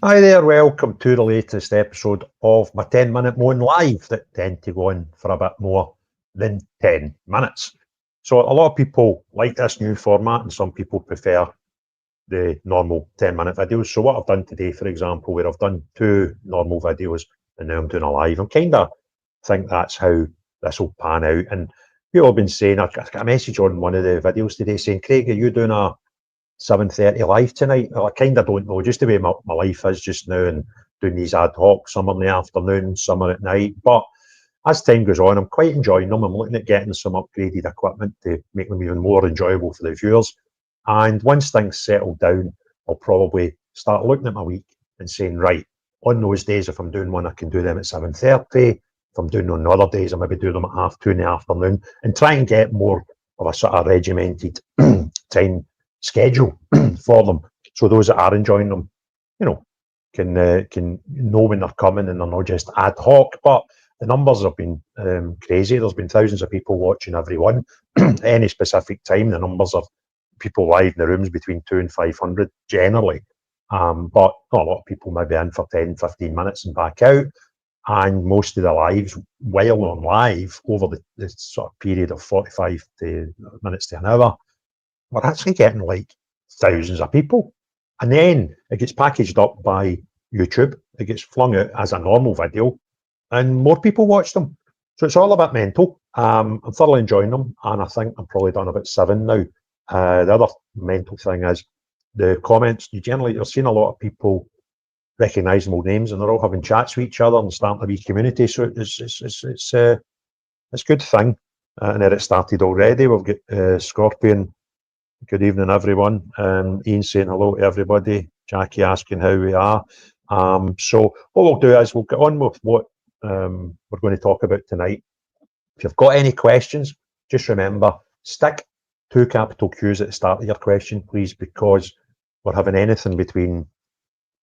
Hi there, welcome to the latest episode of my 10-minute Moan Live that tend to go on for a bit more than 10 minutes. So a lot of people like this new format and some people prefer the normal 10-minute videos. So what I've done today, for example, where I've done 2 normal videos and now I'm doing a live, I'm kind of think that's how this will pan out. And people have been saying, I got a message on one of the videos today saying, Craig, are you doing a 7:30 live tonight? Well, I kind of don't know, just the way my life is just now and doing these ad hoc, some in the afternoon, some are at night. But as time goes on, I'm quite enjoying them. I'm looking at getting some upgraded equipment to make them even more enjoyable for the viewers. And once things settle down, I'll probably start looking at my week and saying, right, on those days, if I'm doing one, I can do them at 7:30. If I'm doing on other days, I maybe do them at 2:30 in the afternoon and try and get more of a sort of regimented time schedule for them, so those that are enjoying them, can know when they're coming and they're not just ad hoc. But the numbers have been crazy. There's been thousands of people watching every one. Any specific time, the numbers of people live in the rooms between 200 and 500 generally. But not a lot of people maybe in for 10, 15 minutes and back out. And most of the lives, while on live, over the sort of period of 45 minutes to an hour, we're actually getting like thousands of people. And then it gets packaged up by YouTube. It gets flung out as a normal video and more people watch them. So it's all a bit mental. I'm thoroughly enjoying them. And I think I'm probably done about 7 now. The other mental thing is the comments. You're seeing a lot of people recognising old names and they're all having chats with each other and starting a wee community. So it's a good thing. And then it started already. We've got Scorpion. Good evening, everyone. Ian saying hello to everybody. Jackie asking how we are. So what we'll do is we'll get on with what we're going to talk about tonight. If you've got any questions, just remember, stick 2 capital Qs at the start of your question, please, because we're having anything between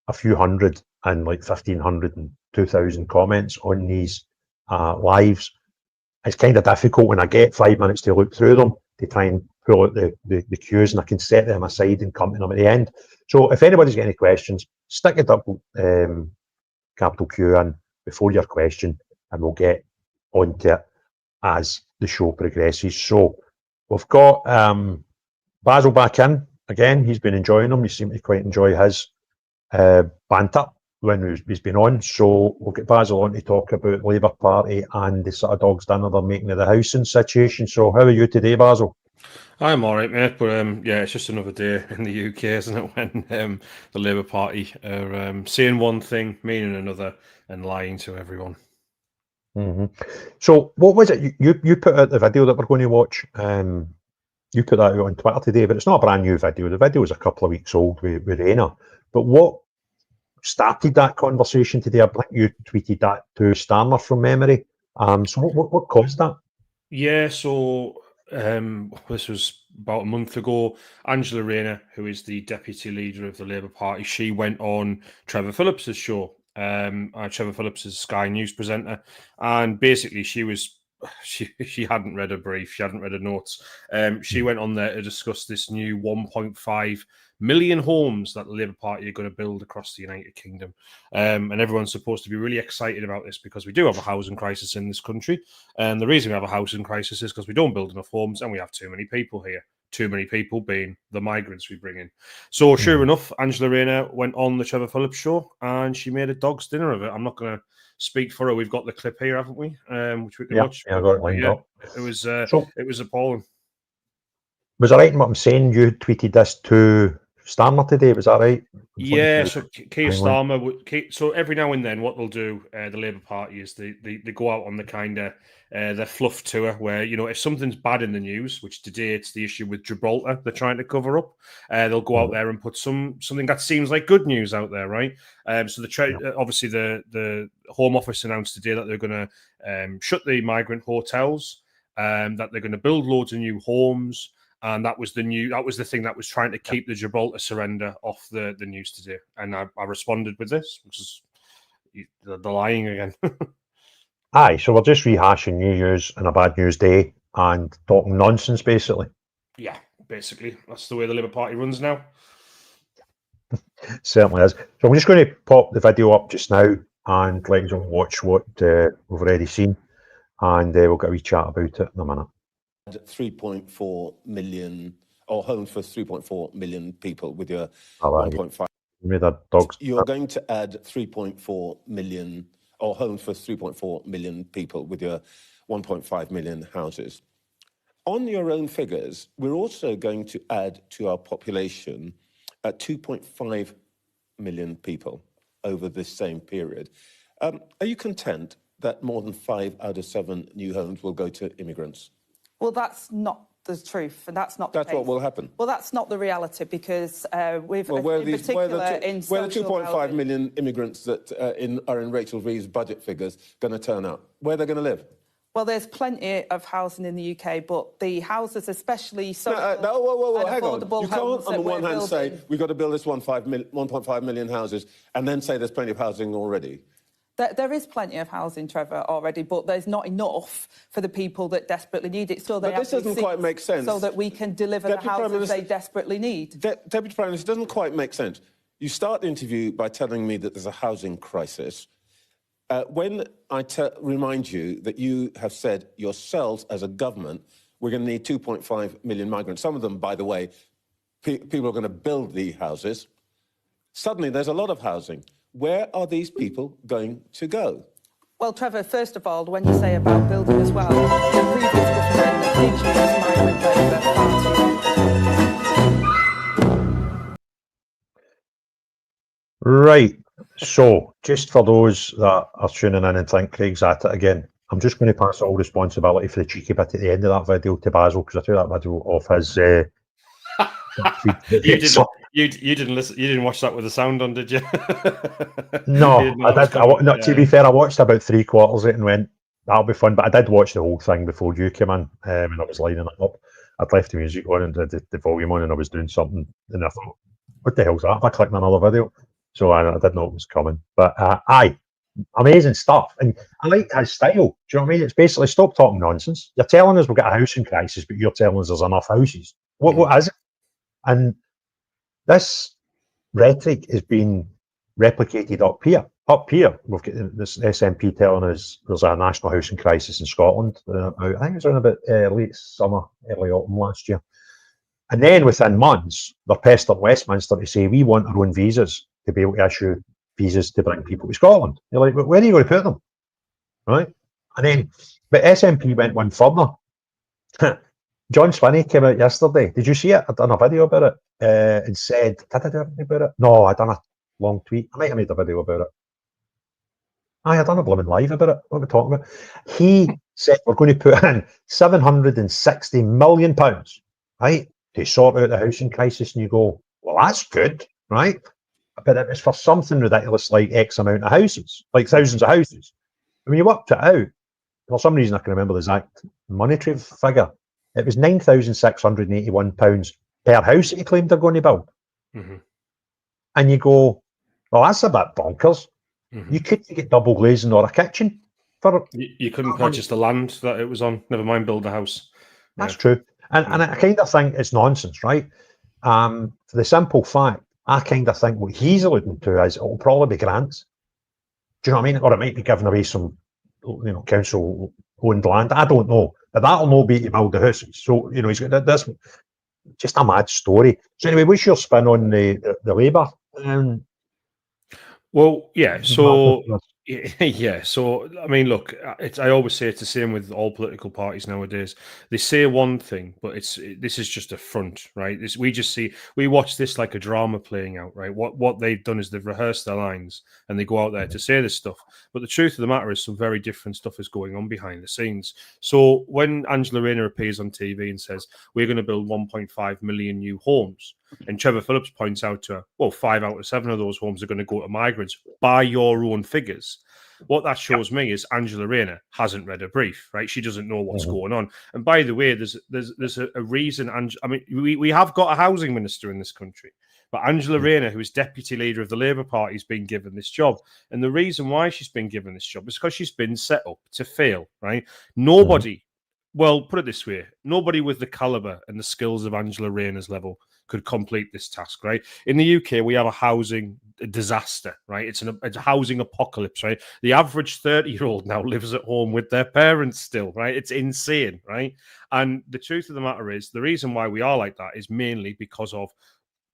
a few hundred and like 1,500 and 2,000 comments on these lives. It's kind of difficult when I get 5 minutes to look through them to try and pull out the cues, and I can set them aside and come to them at the end. So if anybody's got any questions, stick a double capital Q in before your question and we'll get onto it as the show progresses. So we've got Basil back in again. He's been enjoying them. He seemed to quite enjoy his banter when he's been on. So we'll get Basil on to talk about the Labour Party and the sort of dog's dinner they're making of the housing situation. So how are you today, Basil? I'm all right, mate, but yeah, it's just another day in the UK, isn't it, when the Labour Party are saying one thing, meaning another, and lying to everyone. Mm-hmm. So what was it? You put out the video that we're going to watch. You put that out on Twitter today, but it's not a brand new video. The video was a couple of weeks old with Raina. But what started that conversation today? I think you tweeted that to Starmer from memory. So what caused that? Yeah, so this was about a month ago. Angela Rayner, who is the deputy leader of the Labour Party, she went on Trevor Phillips's show. Trevor Phillips is a Sky News presenter, and basically she hadn't read a brief, she hadn't read a notes. She went on there to discuss this new 1.5 million homes that the Labour Party are going to build across the United Kingdom. And everyone's supposed to be really excited about this because we do have a housing crisis in this country. And the reason we have a housing crisis is because we don't build enough homes and we have too many people here. Too many people being the migrants we bring in. So sure enough, Angela Rayner went on the Trevor Phillips show and she made a dog's dinner of it. I'm not going to speak for her. We've got the clip here, haven't we? Which we can watch. Yeah, I got it lined up. It was appalling. Was I right in what I'm saying? You tweeted this to Starmer today, was that right? Yeah, so Keir Starmer. So every now and then, what they'll do, the Labour Party, is they go out on the kind of their fluff tour, where if something's bad in the news, which today it's the issue with Gibraltar, they're trying to cover up. They'll go out there and put something that seems like good news out there, right? So obviously the Home Office announced today that they're going to shut the migrant hotels, that they're going to build loads of new homes. And that was the thing that was trying to keep the Gibraltar surrender off the news today. And I responded with this, which is the lying again. Aye, so we're just rehashing new news on a bad news day and talking nonsense, basically. Yeah, basically. That's the way the Labour Party runs now. Certainly is. So I'm just going to pop the video up just now and let you watch what we've already seen, and we'll get a wee chat about it in a minute. 3.4 million, or homes for 3.4 million people with your Oh, 1.5. You're going to add 3.4 million, or homes for 3.4 million people with your 1.5 million houses. On your own figures, we're also going to add to our population 2.5 million people over this same period. Are you content that more than 5 out of 7 new homes will go to immigrants? Well, that's not the truth, and that's not the case. That's what will happen. Well, that's not the reality, because we've, where in particular, in where the 2.5 million immigrants that are in Rachel Reeve's budget figures going to turn up? Where are they going to live? Well, there's plenty of housing in the UK, but the houses, especially social hang on. You can't, on the one hand, say we've got to build this 1.5 million houses, and then say there's plenty of housing already. There is plenty of housing, Trevor, already, but there's not enough for the people that desperately need it. So this doesn't quite make sense. So that we can deliver the houses they desperately need. Deputy Prime Minister, it doesn't quite make sense. You start the interview by telling me that there's a housing crisis. When I remind you that you have said yourselves as a government, we're going to need 2.5 million migrants. Some of them, by the way, people are going to build the houses. Suddenly, there's a lot of housing. Where are these people going to go? Well, Trevor, first of all, when you say about building as well, the previous government, the Indigenous Migrant Labour Party. Right. So, just for those that are tuning in and think Craig's at it again, I'm just going to pass all responsibility for the cheeky bit at the end of that video to Basil, because I took that video off his. You didn't listen. You didn't watch that with the sound on, did you? No, I did. To be fair, I watched about 3/4 of it and went, "That'll be fun." But I did watch the whole thing before you came in, and I was lining it up. I'd left the music on and the volume on, and I was doing something, and I thought, "What the hell's that?" I clicked on another video, so I didn't know it was coming. But aye, amazing stuff, and I like his style. Do you know what I mean? It's basically stop talking nonsense. You're telling us we've got a housing crisis, but you're telling us there's enough houses. What is it? And this rhetoric is being replicated up here. Up here, we've got this SNP telling us there's a national housing crisis in Scotland. I think it was around about late summer, early autumn last year. And then within months, they're pestering Westminster to say, we want our own visas to be able to issue visas to bring people to Scotland. You're like, where are you going to put them? Right? And then, but SNP went one further. John Swinney came out yesterday. Did you see it? I'd done a video about it and said, did I do anything about it? No, I done a long tweet. I might have made a video about it. I done a blooming live about it. What are we talking about? He said we're going to put in £760 million, right, to sort out the housing crisis. And you go, well, that's good, right? But it was for something ridiculous like X amount of houses, like thousands of houses. And when you worked it out, for some reason I can remember the exact monetary figure. It was £9,681 per house that he claimed they're going to build. Mm-hmm. And you go, well, that's a bit bonkers. Mm-hmm. You couldn't get double glazing or a kitchen. You couldn't purchase the land that it was on, never mind build a house. That's true. And I kind of think it's nonsense, right? For the simple fact, I kind of think what he's alluding to is it'll probably be grants. Do you know what I mean? Or it might be giving away some, council-owned land. I don't know. But that'll not be to build the houses. So, he's got this, just a mad story. So anyway, what's your spin on the Labour? Well, yeah, so... Yeah, so I mean, look, I always say it's the same with all political parties nowadays. They say one thing, but this is just a front, right? We watch this like a drama playing out, right? What they've done is they've rehearsed their lines and they go out there to say this stuff. But the truth of the matter is some very different stuff is going on behind the scenes. So when Angela Rayner appears on TV and says we're going to build 1.5 million new homes, and Trevor Phillips points out to her, well, 5 out of 7 of those homes are going to go to migrants by your own figures. What that shows me is Angela Rayner hasn't read a brief, right? She doesn't know what's going on. And by the way, there's a reason. I mean, we have got a housing minister in this country, but Angela Rayner, who is deputy leader of the Labour Party, has been given this job. And the reason why she's been given this job is because she's been set up to fail, right? Nobody, well, put it this way, nobody with the caliber and the skills of Angela Rayner's level could complete this task, right? In the UK, we have a housing disaster, right? It's a housing apocalypse, right? The average 30-year-old now lives at home with their parents still, right? It's insane, right? And the truth of the matter is, the reason why we are like that is mainly because of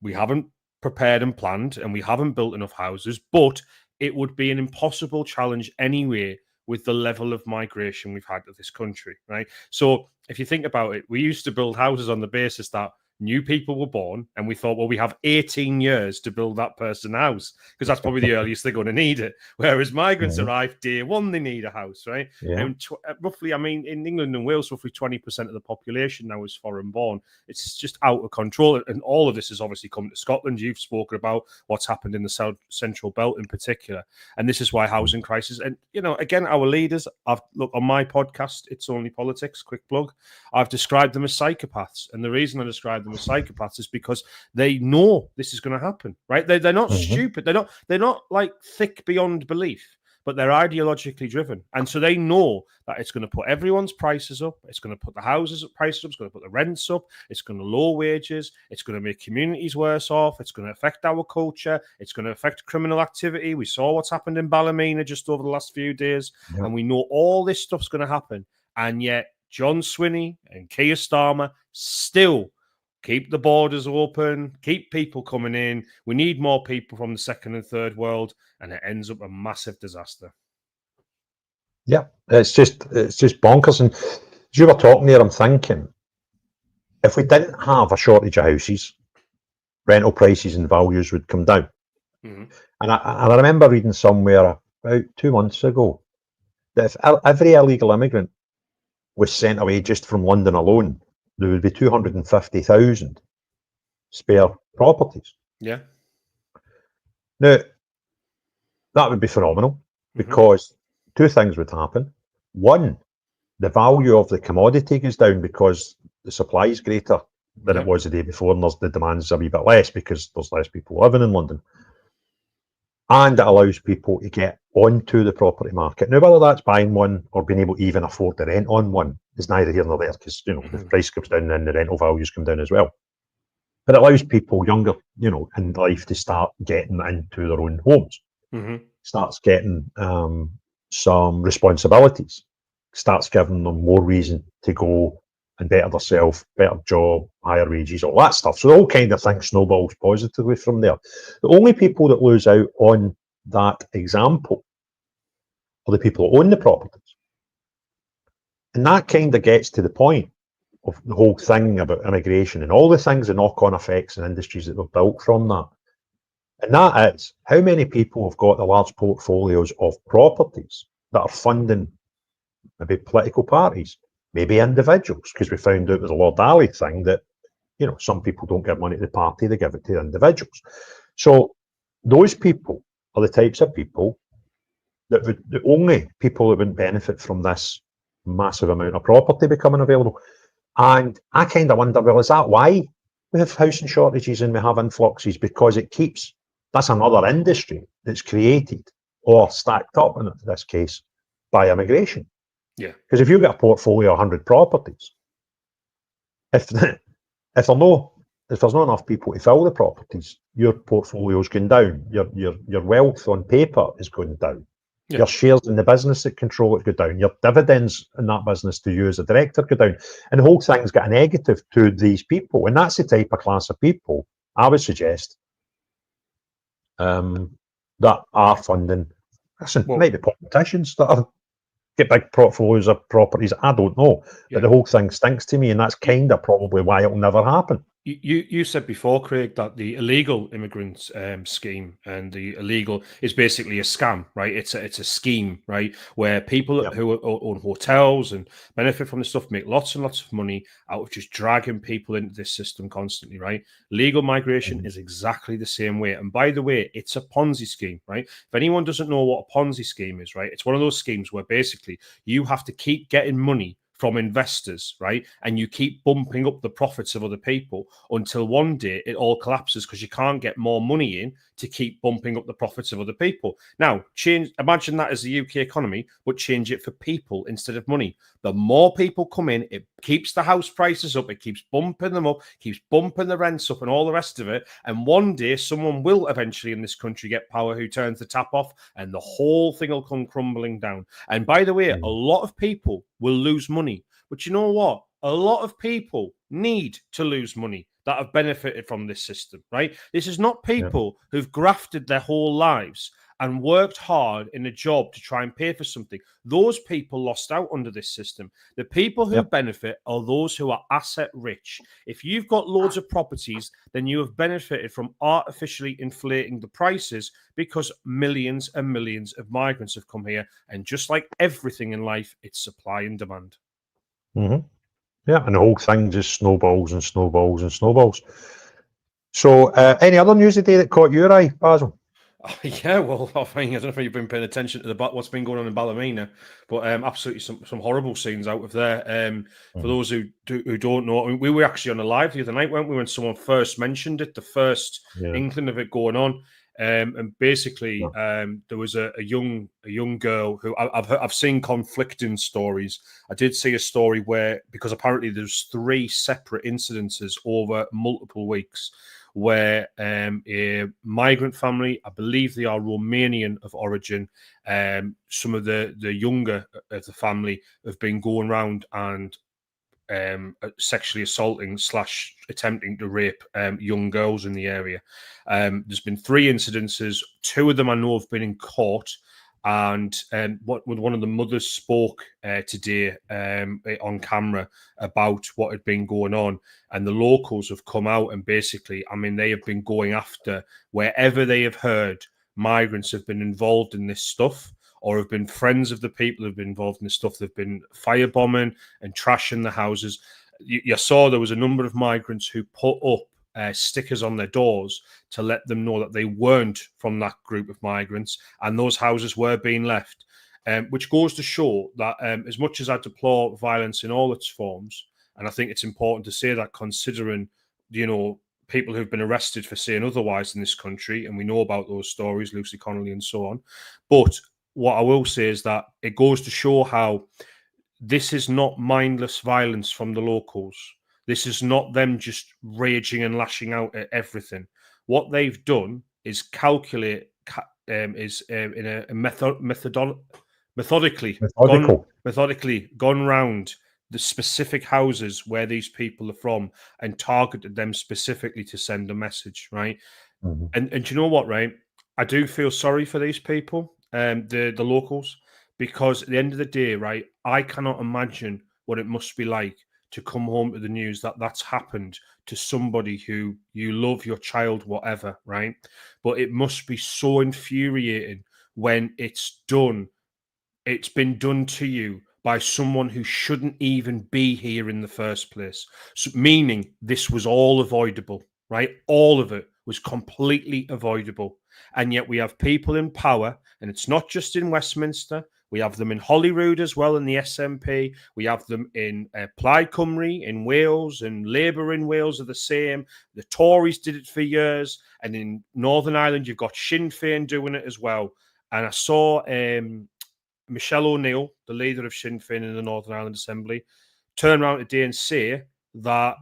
we haven't prepared and planned, and we haven't built enough houses, but it would be an impossible challenge anyway with the level of migration we've had to this country, right? So if you think about it, we used to build houses on the basis that new people were born, and we thought, well, we have 18 years to build that person's house because that's probably the earliest they're going to need it. Whereas migrants arrive day one, they need a house, right? Yeah. And roughly, I mean, in England and Wales, roughly 20% of the population now is foreign born. It's just out of control. And all of this has obviously come to Scotland. You've spoken about what's happened in the South Central Belt in particular. And this is why housing crisis. And, you know, again, our leaders, look, on my podcast, It's Only Politics, quick plug, I've described them as psychopaths. And the reason I describe them as psychopaths is because they know this is going to happen, right? They're not stupid. They're not like thick beyond belief, but they're ideologically driven. And so they know that it's going to put everyone's prices up. It's going to put the houses prices up. It's going to put the rents up. It's going to lower wages. It's going to make communities worse off. It's going to affect our culture. It's going to affect criminal activity. We saw what's happened in Ballymena just over the last few days. Yeah. And we know all this stuff's going to happen. And yet John Swinney and Keir Starmer still keep the borders open, keep people coming in. We need more people from the second and third world, and it ends up a massive disaster. Yeah, it's just bonkers. And as you were talking there, I'm thinking, if we didn't have a shortage of houses, rental prices and values would come down. And I remember reading somewhere about 2 months ago that if every illegal immigrant was sent away just from London alone, there would be 250,000 spare properties. Yeah. Now, that would be phenomenal because two things would happen. One, the value of the commodity goes down because the supply is greater than it was the day before, and the demand's a wee bit less because there's less people living in London. And it allows people to get onto the property market. Now, whether that's buying one or being able to even afford to rent on one is neither here nor there, because, you know, the price comes down and the rental values come down as well. But it allows people younger, you know, in life to start getting into their own homes, starts getting some responsibilities, starts giving them more reason to go and better themselves, better job, higher wages, all that stuff. So the whole kind of thing snowballs positively from there. The only people that lose out on that example are the people that own the properties. And that kind of gets to the point of the whole thing about immigration and all the things, the knock-on effects and industries that were built from that. And that is, how many people have got the large portfolios of properties that are funding maybe political parties, maybe individuals, because we found out with the Lord Ali thing that, you know, some people don't give money to the party, they give it to individuals. So those people are the types of people that would, the only people that wouldn't benefit from this massive amount of property becoming available. And I kind of wonder, well, is that why we have housing shortages and we have influxes? Because it keeps, that's another industry that's created or stacked up in this case by immigration. Yeah. Because if you've got a portfolio of 100 properties, if there's not enough people to fill the properties, your portfolio's going down. Your wealth on paper is going down. Yeah. Your shares in the business that control it go down. Your dividends in that business to you as a director go down. And the whole thing's got a negative to these people. And that's the type of class of people I would suggest that are funding. Listen, maybe politicians that are get big portfolios of properties. I don't know. But the whole thing stinks to me. And that's kind of probably why it'll never happen. You said before, Craig, that the illegal immigrants scheme and the illegal is basically a scam, right? It's a scheme, right, where people who own hotels and benefit from this stuff make lots and lots of money out of just dragging people into this system constantly, right? Legal migration is exactly the same way. And by the way, it's a Ponzi scheme, right? If anyone doesn't know what a Ponzi scheme is, right, it's one of those schemes where basically you have to keep getting money from investors, right? And you keep bumping up the profits of other people until one day it all collapses because you can't get more money in to keep bumping up the profits of other people. Now, imagine that as the UK economy, but change it for people instead of money. The more people come in, it keeps the house prices up, it keeps bumping them up, keeps bumping the rents up and all the rest of it. And one day someone will eventually in this country get power who turns the tap off and the whole thing will come crumbling down. And by the way, a lot of people will lose money. But you know what? A lot of people need to lose money that have benefited from this system, right? This is not people who've grafted their whole lives and worked hard in a job to try and pay for something. Those people lost out under this system. The people who benefit are those who are asset rich. If you've got loads of properties, then you have benefited from artificially inflating the prices because millions and millions of migrants have come here. And just like everything in life, it's supply and demand. Yeah, and the whole thing just snowballs and snowballs and snowballs. So any other news today that caught your eye, Basil? Yeah, well, I don't know if you've been paying attention to what's been going on in Ballymena, but absolutely some horrible scenes out of there. For those who don't know, I mean, we were actually on a live the other night, weren't we, when someone first mentioned it, the first inkling of it going on. And basically, there was a young girl who I've seen conflicting stories. I did see a story where, because apparently there's 3 separate incidences over multiple weeks, where a migrant family, I believe they are Romanian of origin, some of the younger of the family have been going around and sexually assaulting / attempting to rape young girls in the area. There's been 3 incidences. 2 of them I know have been in court. And one of the mothers spoke today on camera about what had been going on, and the locals have come out and basically, I mean, they have been going after wherever they have heard migrants have been involved in this stuff or have been friends of the people who've been involved in this stuff. They've been firebombing and trashing the houses. You saw there was a number of migrants who put up stickers on their doors to let them know that they weren't from that group of migrants, and those houses were being left, which goes to show that as much as I deplore violence in all its forms, and I think it's important to say that considering, you know, people who've been arrested for saying otherwise in this country, and we know about those stories, Lucy Connolly and so on. But what I will say is that it goes to show how this is not mindless violence from the locals. This is not them just raging and lashing out at everything. What they've done is calculate, in a methodically gone round the specific houses where these people are from and targeted them specifically to send a message, right? And you know what, right? I do feel sorry for these people, the locals, because at the end of the day, right, I cannot imagine what it must be like to come home to the news that that's happened to somebody who you love, your child, whatever, right? But it must be so infuriating when it's done. It's been done to you by someone who shouldn't even be here in the first place. So, meaning this was all avoidable, right? All of it was completely avoidable. And yet we have people in power, and it's not just in Westminster. We have them in Holyrood as well in the SNP. We have them in Plaid Cymru in Wales, and Labour in Wales are the same. The Tories did it for years. And in Northern Ireland, you've got Sinn Féin doing it as well. And I saw Michelle O'Neill, the leader of Sinn Féin in the Northern Ireland Assembly, turn around today and say that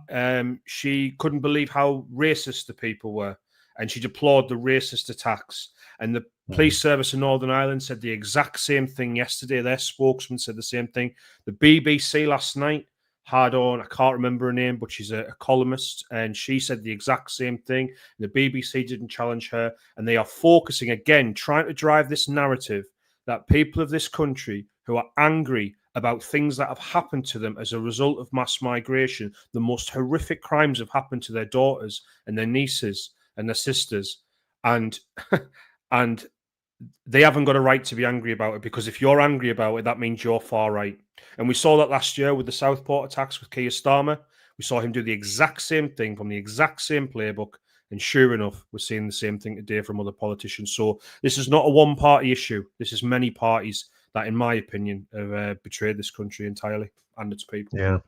she couldn't believe how racist the people were. And she deplored the racist attacks. And the police service in Northern Ireland said the exact same thing yesterday. Their spokesman said the same thing. The BBC last night had on, I can't remember her name, but she's a columnist, and she said the exact same thing. The BBC didn't challenge her. And they are focusing, again, trying to drive this narrative that people of this country who are angry about things that have happened to them as a result of mass migration, the most horrific crimes have happened to their daughters and their nieces and their sisters, and they haven't got a right to be angry about it, because if you're angry about it, that means you're far right. And we saw that last year with the Southport attacks with Keir Starmer. We saw him do the exact same thing from the exact same playbook, and sure enough, we're seeing the same thing today from other politicians. So this is not a one-party issue. This is many parties that, in my opinion, have betrayed this country entirely and its people. Yeah.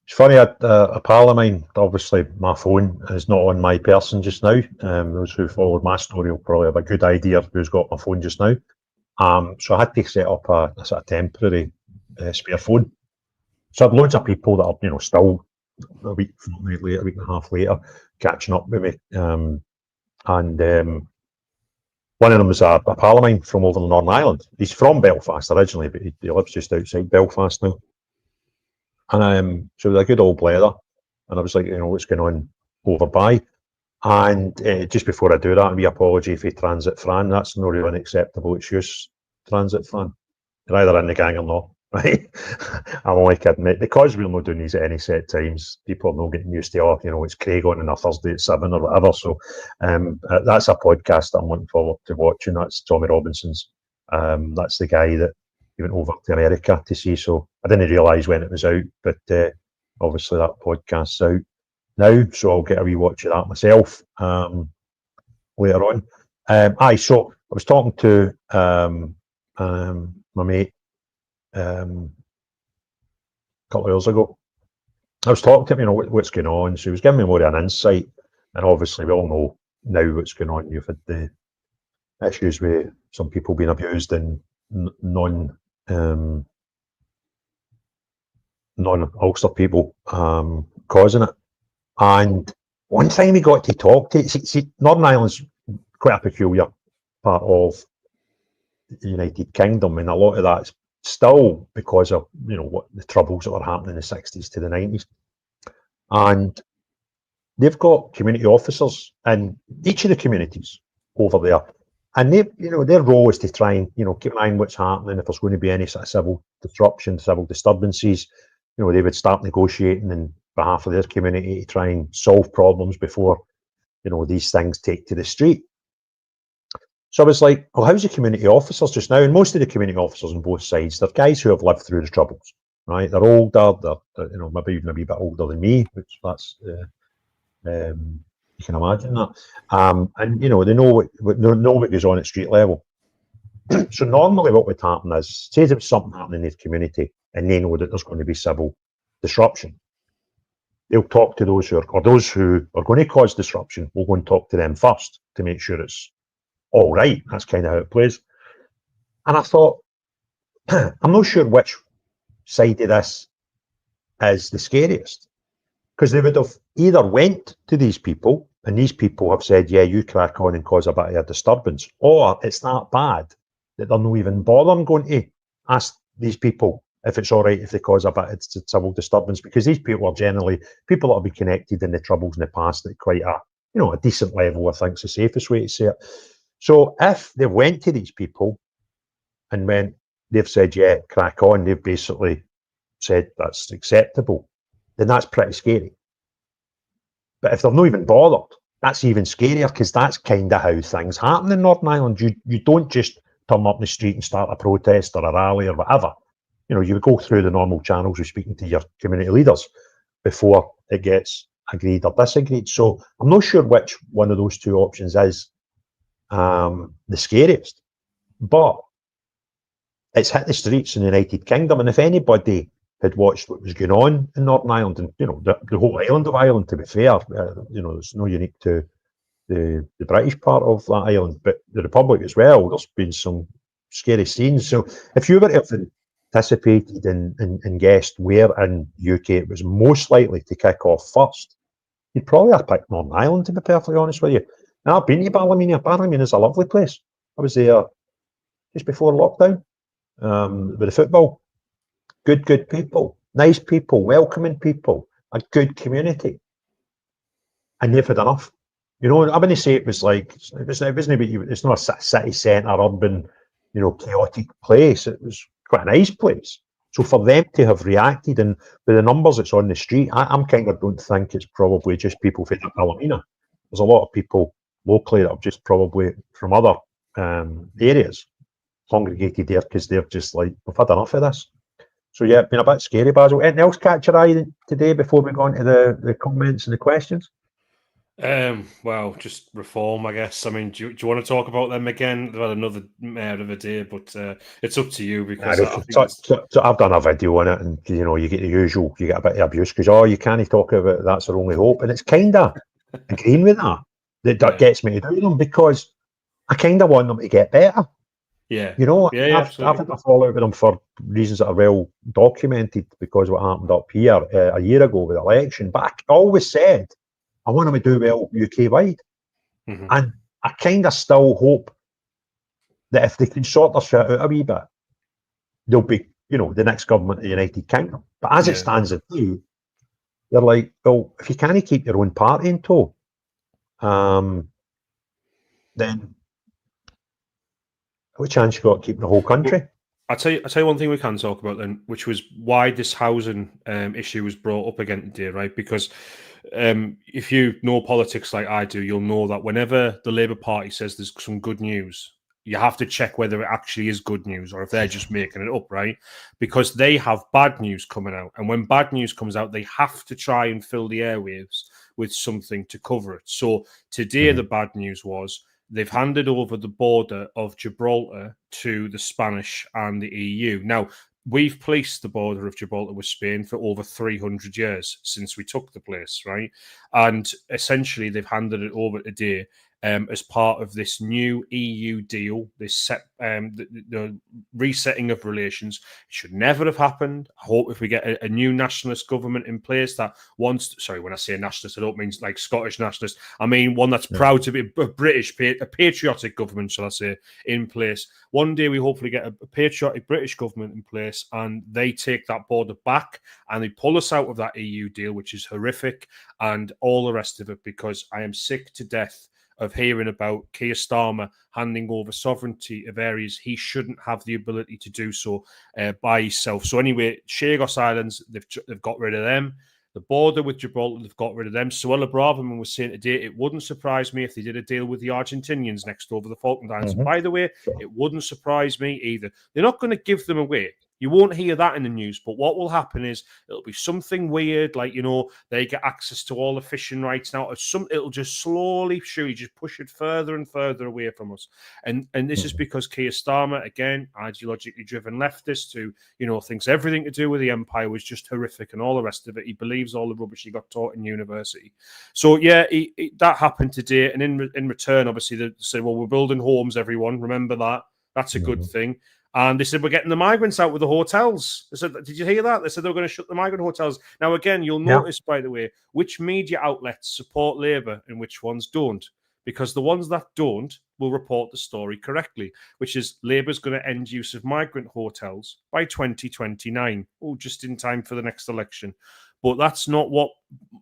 It's funny, a pal of mine, obviously my phone is not on my person just now. Those who followed my story will probably have a good idea of who's got my phone just now. So I had to set up a sort of temporary spare phone. So I had loads of people that are, you know, still a week later, a week and a half later, catching up with me. And one of them was a pal of mine from over in Northern Ireland. He's from Belfast originally, but he lives just outside Belfast now. And so it was a good old blather. And I was like, you know, what's going on over by? And just before I do that, we apology for Transit Fran. That's not really an acceptable excuse, Transit Fran. You're either in the gang or not, right? I'm only kidding, mate. Because we're not doing these at any set times, people are not getting used to, oh, you know, it's Craig on a Thursday at 7 or whatever. So that's a podcast that I'm looking forward to watching. That's Tommy Robinson's. That's the guy that he went over to America to see. So I didn't realise when it was out, but obviously that podcast's out now, so I'll get a wee watch of that myself later on. So I was talking to my mate a couple of years ago. I was talking to him, you know, what's going on. So he was giving me more of an insight, and obviously we all know now what's going on. You've had the issues with some people being abused and non-Ulster people causing it. And one time we got to talk to, see, Northern Ireland's quite a peculiar part of the United Kingdom, and a lot of that's still because of, you know, what the troubles that were happening in the 60s to the 90s. And they've got community officers in each of the communities over there, and they, you know, their role is to try and, you know, keep an eye on what's happening. If there's going to be any sort of civil disruption, civil disturbances, you know, they would start negotiating in behalf of their community to try and solve problems before, you know, these things take to the street. So I was like, well, how's the community officers just now? And most of the community officers on both sides, they're guys who have lived through the troubles, right? They're older, they're you know, maybe even a wee bit older than me, which that's you can imagine that. And you know, they know what goes on at street level. So normally what would happen is, say there was something happening in the community and they know that there's going to be civil disruption, they'll talk to those who are going to cause disruption. We'll go and talk to them first to make sure it's all right. That's kind of how it plays. And I thought, I'm not sure which side of this is the scariest, because they would have either went to these people and these people have said, yeah, you crack on and cause a bit of a disturbance, or it's that bad that they're not even bothering going to ask these people if it's all right if they cause a bit of civil disturbance, because these people are generally people that have been connected in the troubles in the past at quite a, you know, a decent level, I think is the safest way to say it. So if they went to these people and they've said, yeah, crack on, they've basically said that's acceptable, then that's pretty scary. But if they're not even bothered, that's even scarier, because that's kind of how things happen in Northern Ireland. You don't just turn up in the street and start a protest or a rally or whatever. You know, you go through the normal channels of speaking to your community leaders before it gets agreed or disagreed. So I'm not sure which one of those two options is the scariest, but it's hit the streets in the United Kingdom. And if anybody had watched what was going on in Northern Ireland, and you know, the whole island of Ireland, to be fair, you know, it's no unique to the British part of that island, but the Republic as well, there's been some scary scenes. So if you were to have anticipated and guessed where in the UK it was most likely to kick off first, you'd probably have picked Northern Ireland, to be perfectly honest with you. And I've been to Ballymena. Ballymena is a lovely place. I was there just before lockdown with the football. Good people, nice people, welcoming people, a good community. And they've had enough. You know, I wouldn't say it was like, it's not a city centre, urban, you know, chaotic place. It was quite a nice place. So for them to have reacted, and with the numbers that's on the street, I'm kind of don't think it's probably just people from Ballymena. There's a lot of people locally that have just probably from other areas congregated there because they're just like, we've had enough of this. So yeah, it's been a bit scary, Basil. Anything else catch your eye today before we go on to the comments and the questions? Well, just reform, I guess. I mean, do you want to talk about them again? They've had another mayor of a day, but it's up to you, because so I've done a video on it, and you know, you get the usual, you get a bit of abuse because you can't talk about it, that's our only hope, and it's kind of agreeing with that gets me to do them, because I kind of want them to get better. Yeah. You know, Yeah, I've absolutely. had a fallout with them for reasons that are well documented because of what happened up here a year ago with the election. But I always said I want them to do well UK wide. Mm-hmm. And I kind of still hope that if they can sort their shit out a wee bit, they'll be, you know, the next government of the United Kingdom. But as it stands today, you're like, well, if you can't keep your own party in tow, then what chance you got keeping the whole country? Well, I'll tell you one thing we can talk about then, which was why this housing issue was brought up again today, right? Because if you know politics like I do, you'll know that whenever the Labour Party says there's some good news, you have to check whether it actually is good news or if they're just making it up, right? Because they have bad news coming out. And when bad news comes out, they have to try and fill the airwaves with something to cover it. So today, the bad news was they've handed over the border of Gibraltar to the Spanish and the EU. Now, we've policed the border of Gibraltar with Spain for over 300 years since we took the place, right? And essentially, they've handed it over today as part of this new EU deal, this the resetting of relations. It should never have happened. I hope if we get a new nationalist government in place that wants, sorry, when I say nationalist, I don't mean like Scottish nationalist. I mean one that's proud to be a British, a patriotic government, shall I say, in place. One day we hopefully get a patriotic British government in place and they take that border back and they pull us out of that EU deal, which is horrific, and all the rest of it, because I am sick to death of hearing about Keir Starmer handing over sovereignty of areas he shouldn't have the ability to do so by himself. So anyway, Chagos Islands, they've got rid of them. The border with Gibraltar, they've got rid of them. Suella Braverman was saying today, it wouldn't surprise me if they did a deal with the Argentinians next over the Falkland Islands. And by the way, it wouldn't surprise me either. They're not going to give them away. You won't hear that in the news, but what will happen is it'll be something weird, like, you know, they get access to all the fishing rights now. It'll just slowly, surely, just push it further and further away from us. And this is because Keir Starmer, again, ideologically driven leftist, who, you know, thinks everything to do with the empire was just horrific and all the rest of it. He believes all the rubbish he got taught in university. So yeah, that happened today, and in return, obviously, they said, well, we're building homes, everyone. Remember that. That's a good thing. And they said, we're getting the migrants out with the hotels. They said, did you hear that? They said they were going to shut the migrant hotels. Now, again, you'll notice, by the way, which media outlets support Labour and which ones don't. Because the ones that don't will report the story correctly, which is Labour's going to end use of migrant hotels by 2029. Oh, just in time for the next election. But that's not what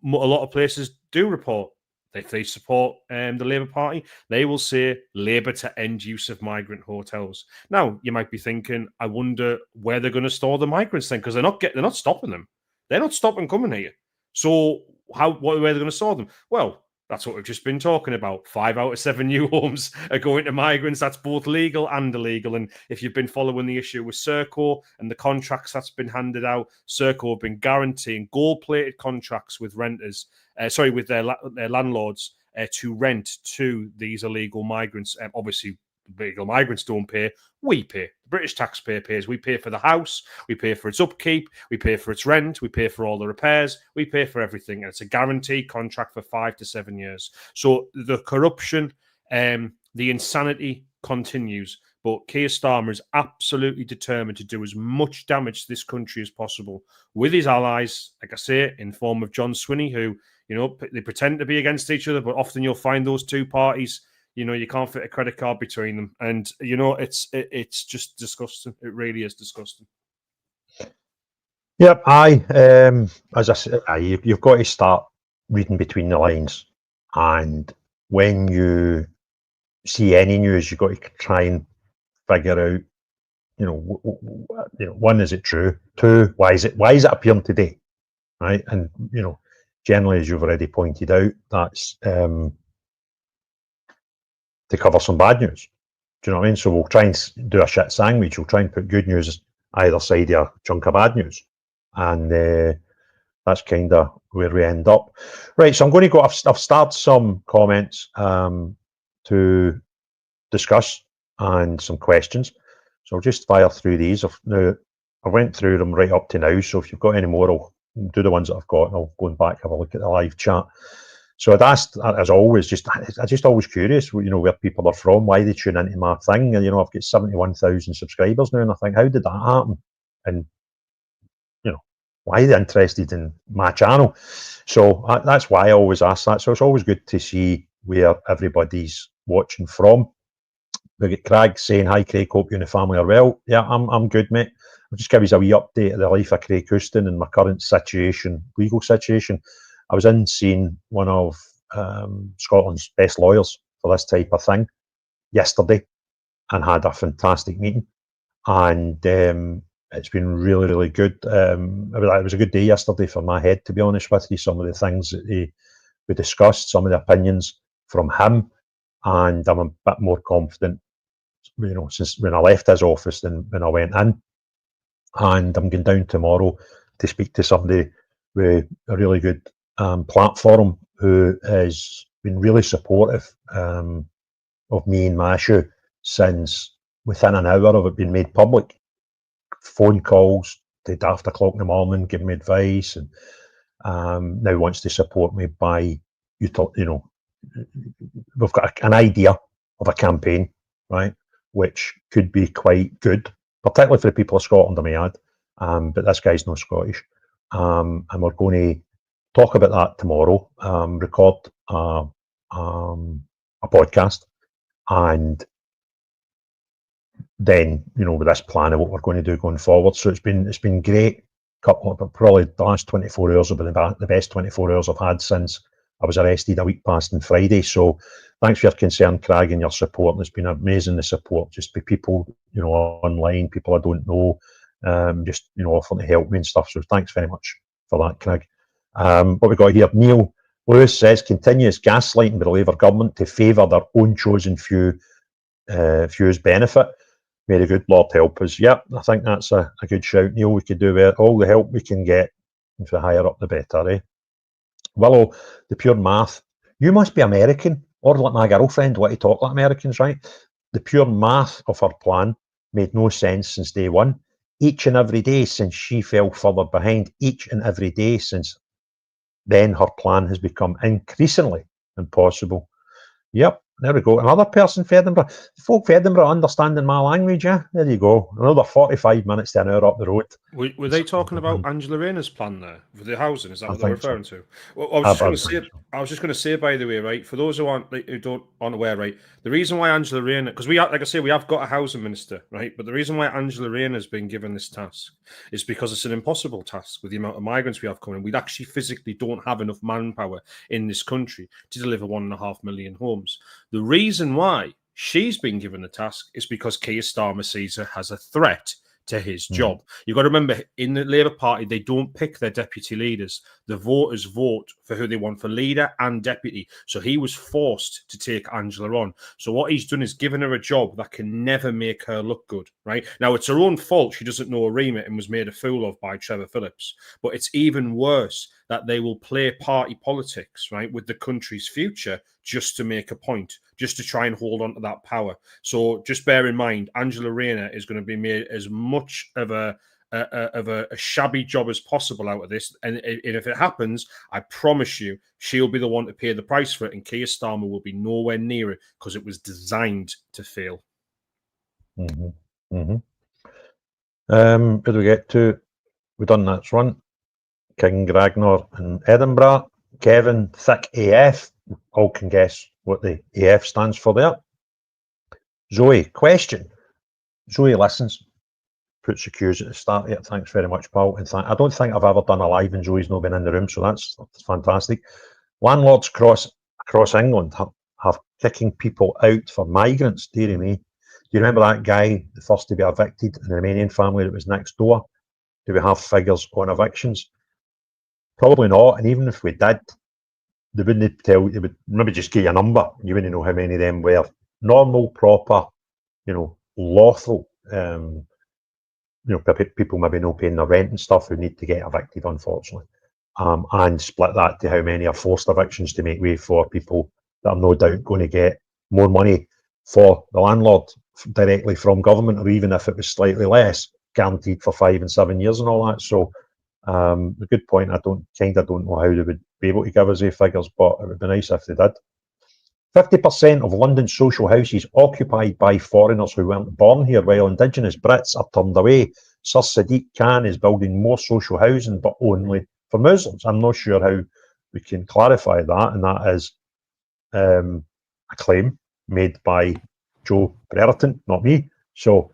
a lot of places do report. If they support the Labour Party, they will say Labour to end use of migrant hotels. Now, you might be thinking, I wonder where they're going to store the migrants then, because they're not stopping them. They're not stopping coming here. So where are they going to store them? Well, that's what we've just been talking about. 5 out of 7 new homes are going to migrants. That's both legal and illegal. And if you've been following the issue with Serco and the contracts that's been handed out, Serco have been guaranteeing gold-plated contracts with renters, with their landlords to rent to these illegal migrants. Obviously, illegal migrants don't pay. We pay. The British taxpayer pays. We pay for the house. We pay for its upkeep. We pay for its rent. We pay for all the repairs. We pay for everything. And it's a guaranteed contract for 5 to 7 years. So the corruption, the insanity continues. But Keir Starmer is absolutely determined to do as much damage to this country as possible with his allies, like I say, in form of John Swinney, who, you know, they pretend to be against each other, but often you'll find those two parties, you know, you can't fit a credit card between them. And, you know, it's just disgusting. It really is disgusting. Yep, as I said, you've got to start reading between the lines. And when you see any news, you've got to try and figure out, you know, one, is it true? Two, why is it appearing today? Right. And, you know, generally, as you've already pointed out, that's to cover some bad news. Do you know what I mean? So we'll try and do a shit sandwich. We'll try and put good news either side of a chunk of bad news. And that's kind of where we end up. Right, so I'm going to go, I've started some comments to discuss and some questions. So I'll just fire through these. I went through them right up to now, so if you've got any more, I'll do the ones that I've got, and I'll go back, have a look at the live chat. So that's, as always, I'm just always curious, you know, where people are from, why they tune into my thing. And, you know, I've got 71,000 subscribers now, and I think, how did that happen? And, you know, why are they interested in my channel? So that's why I always ask that. So it's always good to see where everybody's watching from. We get Craig saying, hi Craig, hope you and the family are well. Yeah, I'm good, mate. I'll just give you a wee update of the life of Craig Houston and my current situation, legal situation. I was in seeing one of Scotland's best lawyers for this type of thing yesterday and had a fantastic meeting. And it's been really, really good. It was a good day yesterday for my head, to be honest with you. Some of the things that we discussed, some of the opinions from him, and I'm a bit more confident, you know, since when I left his office than when I went in. And I'm going down tomorrow to speak to somebody with a really good platform who has been really supportive of me and my issue since within an hour of it being made public. Phone calls to after o'clock in the morning, giving me advice, and now wants to support me by, you know, we've got an idea of a campaign, right, which could be quite good, particularly for the people of Scotland, I may add. But this guy's not Scottish, and we're going to talk about that tomorrow. Record a podcast, and then, you know, with this plan of what we're going to do going forward. So it's been great. Probably the last 24 hours have been the best 24 hours I've had since I was arrested a week past on Friday. So thanks for your concern, Craig, and your support. And it's been amazing, the support, just by people, you know, online, people I don't know, just, you know, offering to help me and stuff. So thanks very much for that, Craig. What we got here, Neil Lewis says, continuous gaslighting by the Labour government to favour their own chosen few's benefit. Very good, Lord help us. Yep, I think that's a good shout, Neil. We could do all the help we can get. If the higher up, the better, eh? Willow, the pure math. You must be American, or like my girlfriend, want to talk like Americans, right? The pure math of her plan made no sense since day one. Each and every day since she fell further behind, each and every day since then, her plan has become increasingly impossible. Yep, there we go. Another person for Edinburgh. The folk for Edinburgh understanding my language, yeah? There you go. Another 45 minutes to an hour up the road. Were they talking about Angela Rayner's plan there for the housing? Is that what they're referring to? Well, I was just going to say, by the way, right, for those who aren't aware, right, the reason why Angela Rayner, because we, like I say, we have got a housing minister, right, but the reason why Angela Rayner has been given this task is because it's an impossible task with the amount of migrants we have coming. We actually physically don't have enough manpower in this country to deliver 1.5 million homes. The reason why she's been given the task is because Keir Starmer sees her as a threat to his job. You've got to remember, in the Labour Party, they don't pick their deputy leaders. The voters vote for who they want for leader and deputy. So he was forced to take Angela on. So what he's done is given her a job that can never make her look good, right? Now, it's her own fault she doesn't know her remit and was made a fool of by Trevor Phillips. But it's even worse that they will play party politics, right, with the country's future just to make a point, just to try and hold on to that power. So just bear in mind, Angela Rayner is going to be made as much of a shabby job as possible out of this. And if it happens, I promise you, she'll be the one to pay the price for it. And Keir Starmer will be nowhere near it because it was designed to fail. Where do we get to? We've done that run. King Ragnar in Edinburgh. Kevin, thick AF. All can guess what the AF stands for there. Zoe, question. Zoe listens. Puts the cues at the start here. Thanks very much, Paul. And I don't think I've ever done a live and Zoe's not been in the room, so that's fantastic. Landlords across England have kicking people out for migrants. Dearie me. Do you remember that guy, the first to be evicted in the Romanian family that was next door? Do we have figures on evictions? Probably not. And even if we did, they wouldn't tell. They would maybe just give you a number. You wouldn't know how many of them were normal, proper, you know, lawful. You know, people maybe not paying their rent and stuff who need to get evicted, unfortunately, and split that to how many are forced evictions to make way for people that are no doubt going to get more money for the landlord directly from government, or even if it was slightly less, guaranteed for 5 and 7 years and all that. So, a good point. I don't know how they would be able to give us these figures, but it would be nice if they did. 50% of London's social houses occupied by foreigners who weren't born here, while Indigenous Brits are turned away. Sir Sadiq Khan is building more social housing, but only for Muslims. I'm not sure how we can clarify that, and that is a claim made by Joe Brereton, not me. So,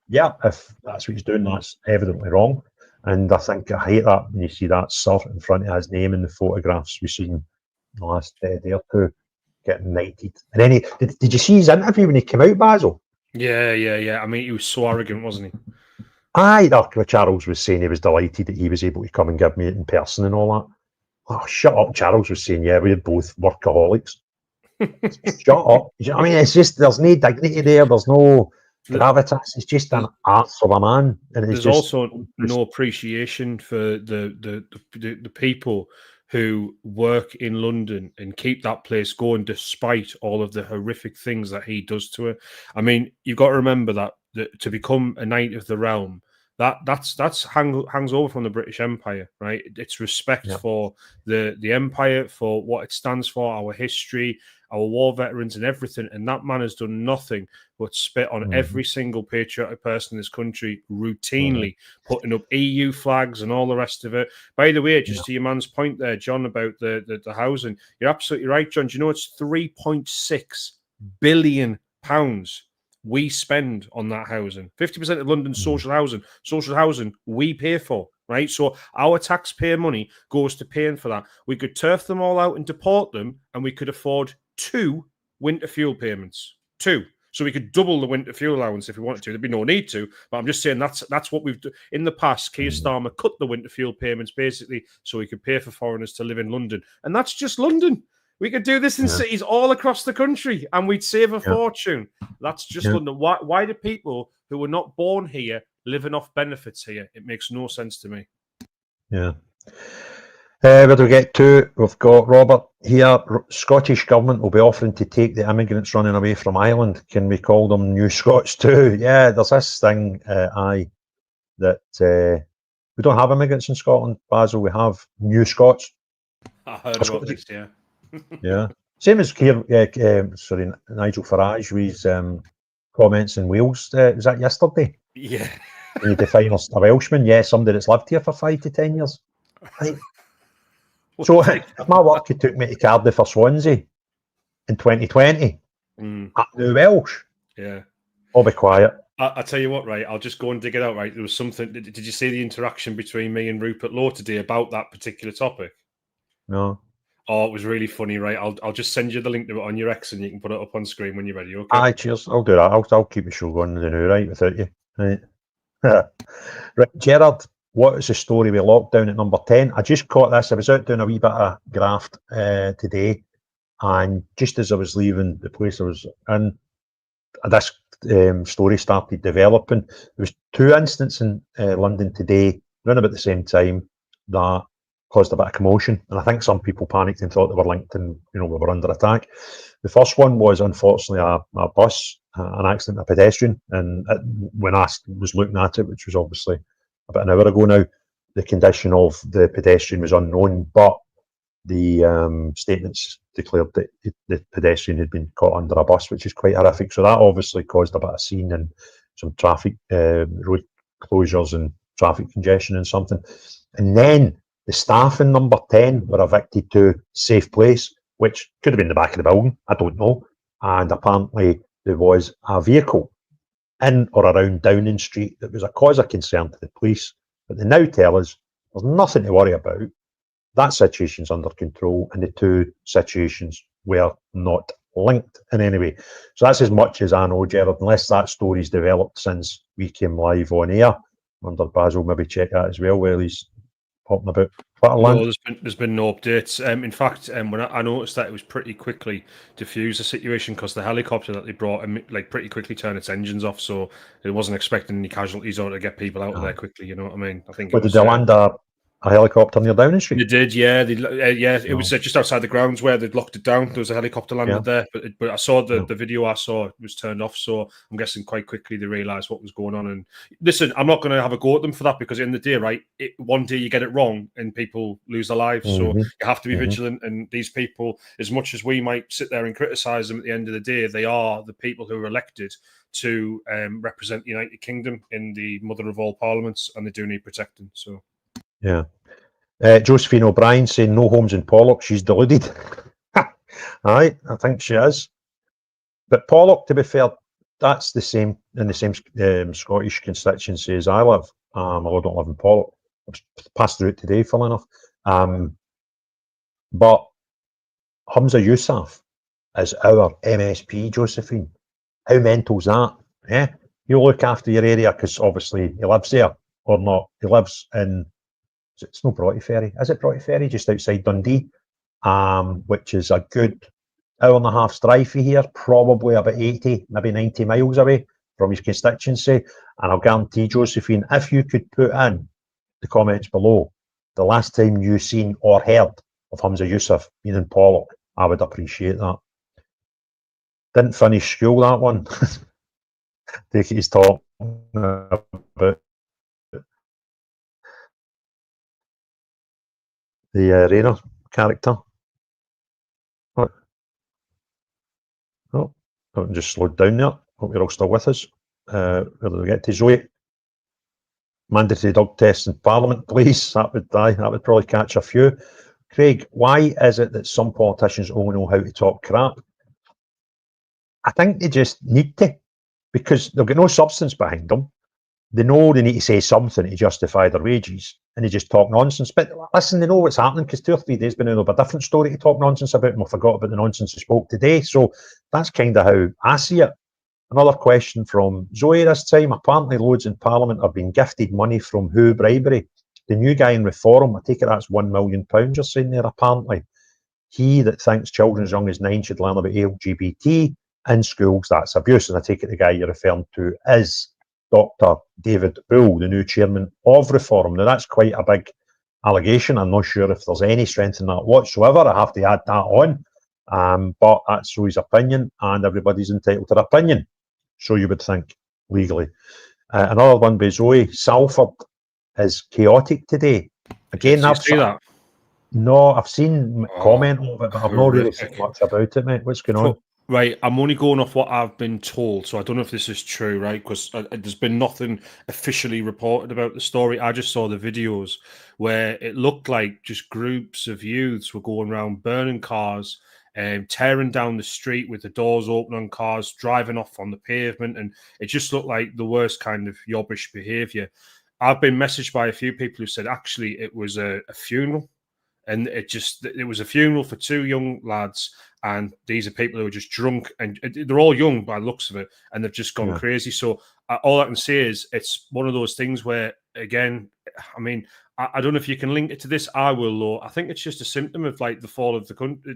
yeah, if that's what he's doing, that's evidently wrong. And I think I hate that when you see that Sir in front of his name in the photographs we've seen the last day or two getting knighted. And then did you see his interview when he came out, Basil? Yeah. I mean, he was so arrogant, wasn't he? Aye, Charles was saying he was delighted that he was able to come and give me it in person and all that. Oh, shut up, Charles was saying, yeah, we're both workaholics. Shut up. I mean, it's just, there's no dignity there, there's no gravitas, it's just an arse of a man. And there's also no appreciation for the people who work in London and keep that place going despite all of the horrific things that he does to it. I mean, you've got to remember that to become a Knight of the Realm, that's hangs over from the British Empire, right? It's respect for the Empire, for what it stands for, our history, our war veterans and everything. And that man has done nothing but spit on every single patriotic person in this country, routinely putting up EU flags and all the rest of it. By the way, just to your man's point there, John, about the housing, you're absolutely right, John. Do you know it's £3.6 billion we spend on that housing? 50% of London's social housing we pay for, right? So our taxpayer money goes to paying for that. We could turf them all out and deport them, and we could afford 2 winter fuel payments. 2. So we could double the winter fuel allowance if we wanted to. There'd be no need to, but I'm just saying that's what we've done. In the past, Keir Starmer cut the winter fuel payments basically so he could pay for foreigners to live in London. And that's just London. We could do this in cities all across the country and we'd save a fortune. That's just London. Why do people who were not born here living off benefits here? It makes no sense to me. Yeah. Where do we get to? We've got Robert here. Scottish Government will be offering to take the immigrants running away from Ireland. Can we call them New Scots too? Yeah, there's this thing, that we don't have immigrants in Scotland, Basil. We have New Scots. I heard about this, yeah. Yeah. Same as Nigel Farage with his comments in Wales. Was that yesterday? Yeah. When you define a Welshman, somebody that's lived here for 5 to 10 years. Right. So my work took me to Cardiff for Swansea in 2020. I knew Welsh. Yeah. I'll be quiet. I tell you what, right? I'll just go and dig it out, right? There was something. Did you see the interaction between me and Rupert Law today about that particular topic? No. Oh, it was really funny, right? I'll just send you the link to it on your X and you can put it up on screen when you're ready, okay? Aye, cheers. I'll do that. I'll keep the show going the new, right, without you. Right. Right, Gerard, what is the story with lockdown at number 10? I just caught this. I was out doing a wee bit of graft today, and just as I was leaving the place I was in, this story started developing. There was 2 incidents in London today, around about the same time, that caused a bit of commotion, and I think some people panicked and thought they were linked and we were under attack. The first one was unfortunately a bus, an accident, a pedestrian, and when I was looking at it, which was obviously about an hour ago now, the condition of the pedestrian was unknown, but the statements declared that the pedestrian had been caught under a bus, which is quite horrific. So that obviously caused a bit of scene and some traffic, road closures and traffic congestion and something. And then the staff in number 10 were evicted to safe place, which could have been the back of the building, I don't know. And apparently there was a vehicle in or around Downing Street that was a cause of concern to the police. But they now tell us there's nothing to worry about. That situation's under control, and the 2 situations were not linked in any way. So that's as much as I know, Gerard, unless that story's developed since we came live on air. I wonder, Basil, maybe check that as well while he's popping about Twitterland. No, there's been no updates. In fact, when I noticed that, it was pretty quickly diffused the situation because the helicopter that they brought pretty quickly turned its engines off, so it wasn't expecting any casualties or to get people out of there quickly. You know what I mean? I think. But did they land a a helicopter near Downing Street? They did, yeah. It was just outside the grounds where they'd locked it down. There was a helicopter landed there, but I saw the video I saw, it was turned off, so I'm guessing quite quickly they realised what was going on. And listen, I'm not going to have a go at them for that, because in the day, right, one day you get it wrong and people lose their lives, so you have to be vigilant. And these people, as much as we might sit there and criticise them, at the end of the day, they are the people who are elected to represent the United Kingdom in the mother of all parliaments, and they do need protecting. So, yeah. Josephine O'Brien saying no homes in Pollock. She's deluded. Aye, I think she is. But Pollock, to be fair, that's the same in the same Scottish constituency as I live. Although I don't live in Pollock. I've passed through it today, funnily enough. But Humza Yousaf is our MSP, Josephine. How mental's that? Yeah, you look after your area, because obviously he lives there or not. He lives in. It's no Broughty Ferry. Is it Broughty Ferry? Just outside Dundee, which is a good hour-and-a-half's drive for here, probably about 80, maybe 90 miles away from his constituency. And I'll guarantee, Josephine, if you could put in the comments below the last time you seen or heard of Humza Yousaf being in Pollock, I would appreciate that. Didn't finish school, that one. Take it he's talking about the Rayner character. Oh, I'm just slowed down there. Hope you're all still with us. Where did we get to? Zoe. Mandatory dog tests in Parliament, please. That would probably catch a few. Craig, why is it that some politicians only know how to talk crap? I think they just need to, because they've got no substance behind them. They know they need to say something to justify their wages, and they just talk nonsense. But listen, they know what's happening, because 2 or 3 days been out of a different story to talk nonsense about, and we forgot about the nonsense they spoke today. So that's kind of how I see it. Another question from Zoe this time. Apparently loads in Parliament have been gifted money from who bribery? The new guy in Reform, I take it that's £1 million you're saying there, apparently. He that thinks children as young as 9 should learn about LGBT in schools, that's abuse. And I take it the guy you're referring to is Dr. David Bull, the new chairman of Reform. Now, that's quite a big allegation. I'm not sure if there's any strength in that whatsoever. I have to add that on. But that's Zoe's opinion, and everybody's entitled to their opinion. So you would think, legally. Another one by Zoe. Salford is chaotic today. Again, I've seen that. No, I've seen comment of it, but I've not really seen much about it, mate. What's going on? Right, I'm only going off what I've been told, so I don't know if this is true, right? Because there's been nothing officially reported about the story. I just saw the videos where it looked like just groups of youths were going around burning cars, tearing down the street with the doors open on cars, driving off on the pavement, and it just looked like the worst kind of yobbish behaviour. I've been messaged by a few people who said actually it was a funeral. And it was a funeral for 2 young lads, and these are people who are just drunk, and they're all young by the looks of it, and they've just gone crazy. So all I can say is it's one of those things where, again, I mean, I don't know if you can link it to this. I will, though. I think it's just a symptom of like the fall of the country,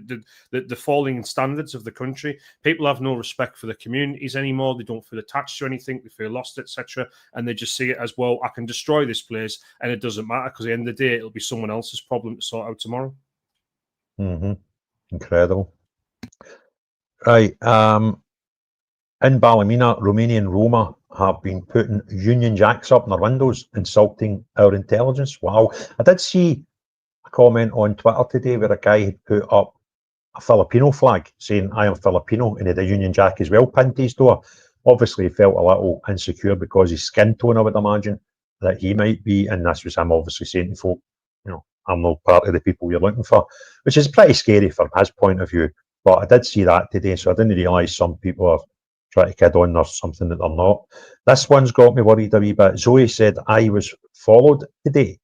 the falling standards of the country. People have no respect for the communities anymore. They don't feel attached to anything. They feel lost, etc. And they just see it as, well, I can destroy this place, and it doesn't matter, because at the end of the day, it'll be someone else's problem to sort out tomorrow. Incredible. Right. In Ballymena, Romanian Roma have been putting Union Jacks up in their windows, insulting our intelligence. Wow. I did see a comment on Twitter today where a guy had put up a Filipino flag saying, I am Filipino, and he had a Union Jack as well pinned to his door. Obviously, he felt a little insecure because his skin tone, I would imagine, that he might be, and this was him obviously saying to folk, you know, I'm not part of the people you're looking for, which is pretty scary from his point of view. But I did see that today, so I didn't realise some people are trying to kid on or something that they're not. This one's got me worried a wee bit. Zoe said, I was followed today.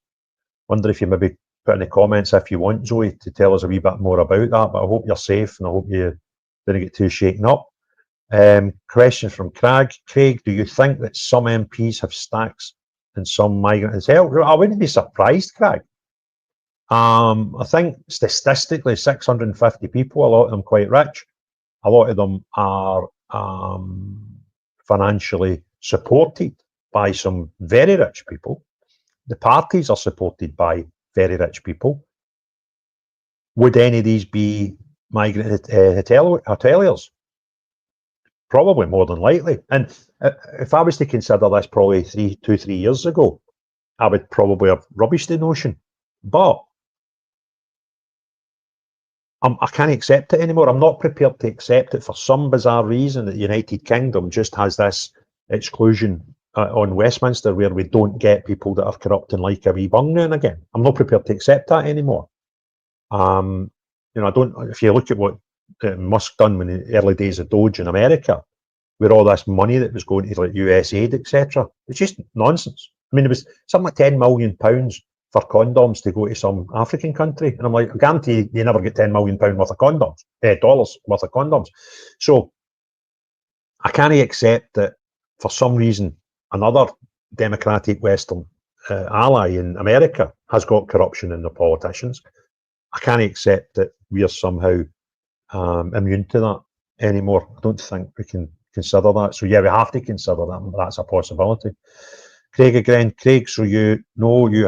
Wonder if you maybe put in the comments if you want, Zoe, to tell us a wee bit more about that, but I hope you're safe and I hope you didn't get too shaken up. Question from Craig. Craig, do you think that some MPs have stacks and some migrant as hell? I wouldn't be surprised, Craig. I think statistically 650 people, a lot of them quite rich. A lot of them are financially supported by some very rich people. The parties are supported by very rich people. Would any of these be migrant hoteliers? Probably, more than likely. And if I was to consider this probably 2-3 years ago, I would probably have rubbished the notion. But I can't accept it anymore. I'm not prepared to accept it for some bizarre reason that the United Kingdom just has this exclusion on Westminster where we don't get people that are corrupting like a wee bung now and again. I'm not prepared to accept that anymore. I don't. If you look at what Musk done in the early days of Doge in America, with all this money that was going to like US aid, etc., it's just nonsense. I mean, it was something like £10 million for condoms to go to some African country, and I'm like, I guarantee you never get £10 million worth of condoms, dollars worth of condoms. So I can't accept that for some reason another democratic Western ally in America has got corruption in their politicians. I can't accept that we are somehow immune to that anymore. I don't think we can consider that. So yeah, we have to consider that. That's a possibility. Craig again. Craig, so you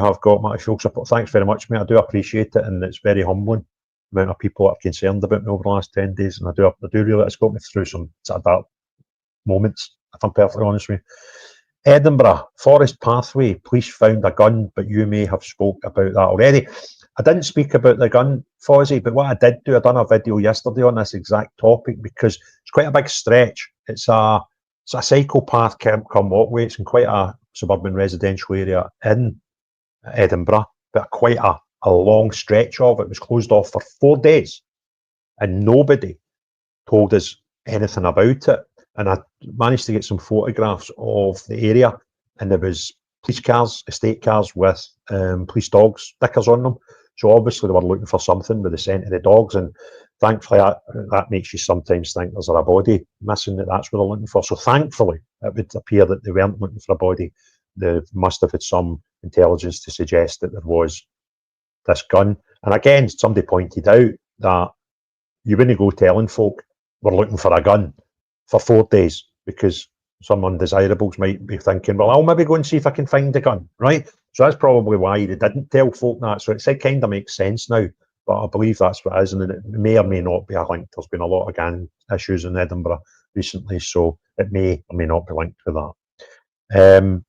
have got my full support. Thanks very much, mate. I do appreciate it, and it's very humbling. The amount of people that are concerned about me over the last 10 days, and I do really, it's got me through some sort of dark moments, if I'm perfectly honest with you. Edinburgh, Forest Pathway, police found a gun, but you may have spoke about that already. I didn't speak about the gun, Fozzie, but what I did do, I done a video yesterday on this exact topic because it's quite a big stretch. It's a psychopath come walkway. It's in quite a suburban residential area in Edinburgh, but quite a long stretch of it was closed off for 4 days, and nobody told us anything about it. And I managed to get some photographs of the area, and there was police cars, estate cars with police dogs stickers on them. So obviously they were looking for something with the scent of the dogs, and thankfully that makes you sometimes think there's a body missing, that's what they're looking for. So thankfully it would appear that they weren't looking for a body. They must have had some intelligence to suggest that there was this gun. And again, somebody pointed out that you wouldn't go telling folk we're looking for a gun for 4 days, because some undesirables might be thinking, well, I'll maybe go and see if I can find a gun, right? So that's probably why they didn't tell folk that. So it kind of makes sense now, but I believe that's what it is, and it may or may not be a link. There's been a lot of gang issues in Edinburgh recently, so it may or may not be linked to that.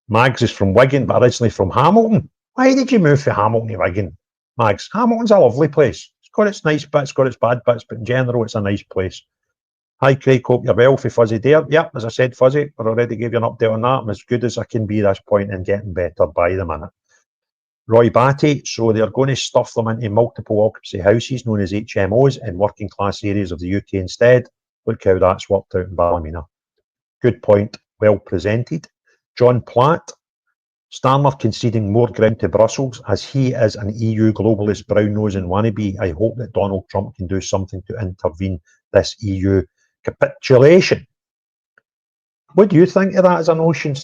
Mags is from Wigan, but originally from Hamilton. Why did you move from Hamilton to Wigan, Mags? Hamilton's a lovely place. It's got its nice bits, got its bad bits, but in general, it's a nice place. Hi, Craig, hope you're well for Fuzzy Dare. Yep, as I said, Fuzzy, I already gave you an update on that. I'm as good as I can be at this point and getting better by the minute. Roy Batty, so they're going to stuff them into multiple occupancy houses known as HMOs in working class areas of the UK instead. Look how that's worked out in Ballymena. Good point, well presented. John Platt, Starmer conceding more ground to Brussels as he is an EU globalist brown-nosing wannabe. I hope that Donald Trump can do something to intervene this EU capitulation. What do you think of that as a notion,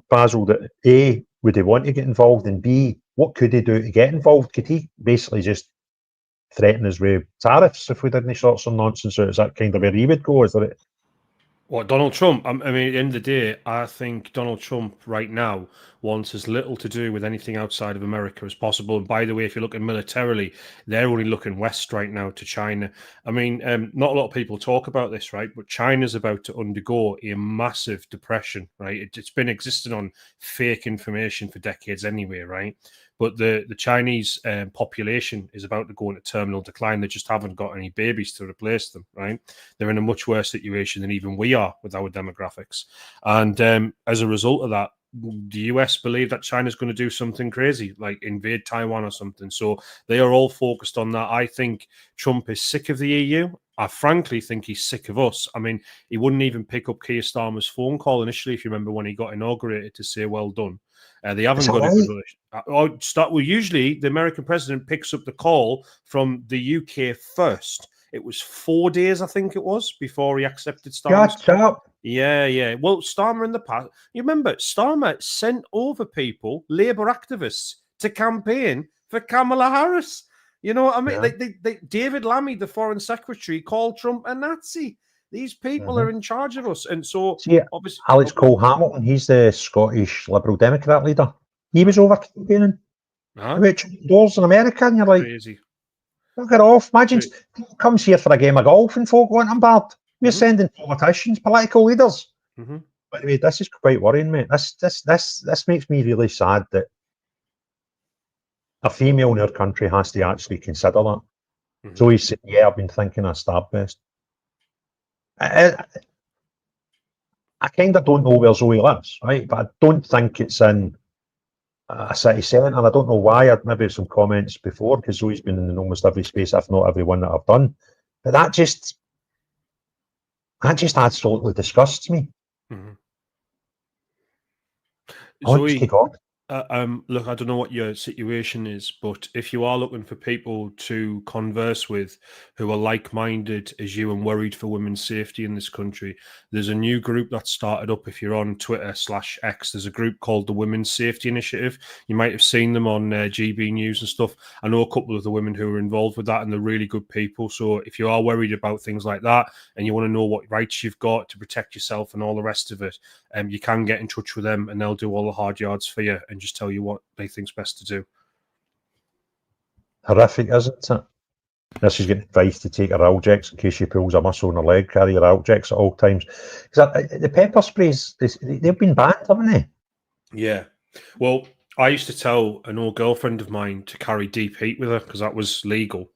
Basil, that A, would he want to get involved, and B, what could he do to get involved? Could he basically just threaten us with tariffs if we did any sorts of nonsense, or is that kind of where he would go? Is there What, Donald Trump? I mean, at the end of the day, I think Donald Trump right now wants as little to do with anything outside of America as possible. And by the way, if you're looking militarily, they're only looking west right now to China. I mean, not a lot of people talk about this, right? But China's about to undergo a massive depression, right? It's been existing on fake information for decades anyway, right? But the Chinese population is about to go into terminal decline. They just haven't got any babies to replace them, right? They're in a much worse situation than even we are with our demographics. And as a result of that, the US believe that China's going to do something crazy, like invade Taiwan or something. So they are all focused on that. I think Trump is sick of the EU. I frankly think he's sick of us. I mean, he wouldn't even pick up Keir Starmer's phone call initially, if you remember, when he got inaugurated, to say well done. They haven't got a good relationship. Well, usually the American president picks up the call from the UK first. It was 4 days, I think it was, before he accepted Starmer's call. Yeah. Well, Starmer in the past, you remember, Starmer sent over people, Labour activists, to campaign for Kamala Harris. You know what I mean? Yeah. David Lammy, the foreign secretary, called Trump a Nazi. These people are in charge of us. And so, obviously, Alex Cole Hamilton, he's the Scottish Liberal Democrat leader. He was over campaigning. Which doors in America, and you're like, crazy. Look it off. Imagine people comes here for a game of golf and folk want him bad. We're sending politicians, political leaders. By the way, this is quite worrying, mate. This makes me really sad that a female in our country has to actually consider that. So he's saying, yeah, I've been thinking of Starbest. I kind of don't know where Zoe lives, right? But I don't think it's in a city centre, and I don't know why. I'd maybe some comments before, because Zoe's been in almost every space, if not every one that I've done. But that just absolutely disgusts me. Zoe, look, I don't know what your situation is, but if you are looking for people to converse with who are like-minded as you and worried for women's safety in this country, there's a new group that started up. If you're on Twitter/X, there's a group called the Women's Safety Initiative. You might have seen them on GB News and stuff. I know a couple of the women who are involved with that, and they're really good people. So if you are worried about things like that and you want to know what rights you've got to protect yourself and all the rest of it, you can get in touch with them, and they'll do all the hard yards for you and just tell you what they think's best to do. Horrific, isn't it? Now she's getting advice to take her Algex in case she pulls a muscle in her leg, carry her Algex at all times. Because the pepper sprays, they've been banned, haven't they? Yeah. Well, I used to tell an old girlfriend of mine to carry deep heat with her because that was legal.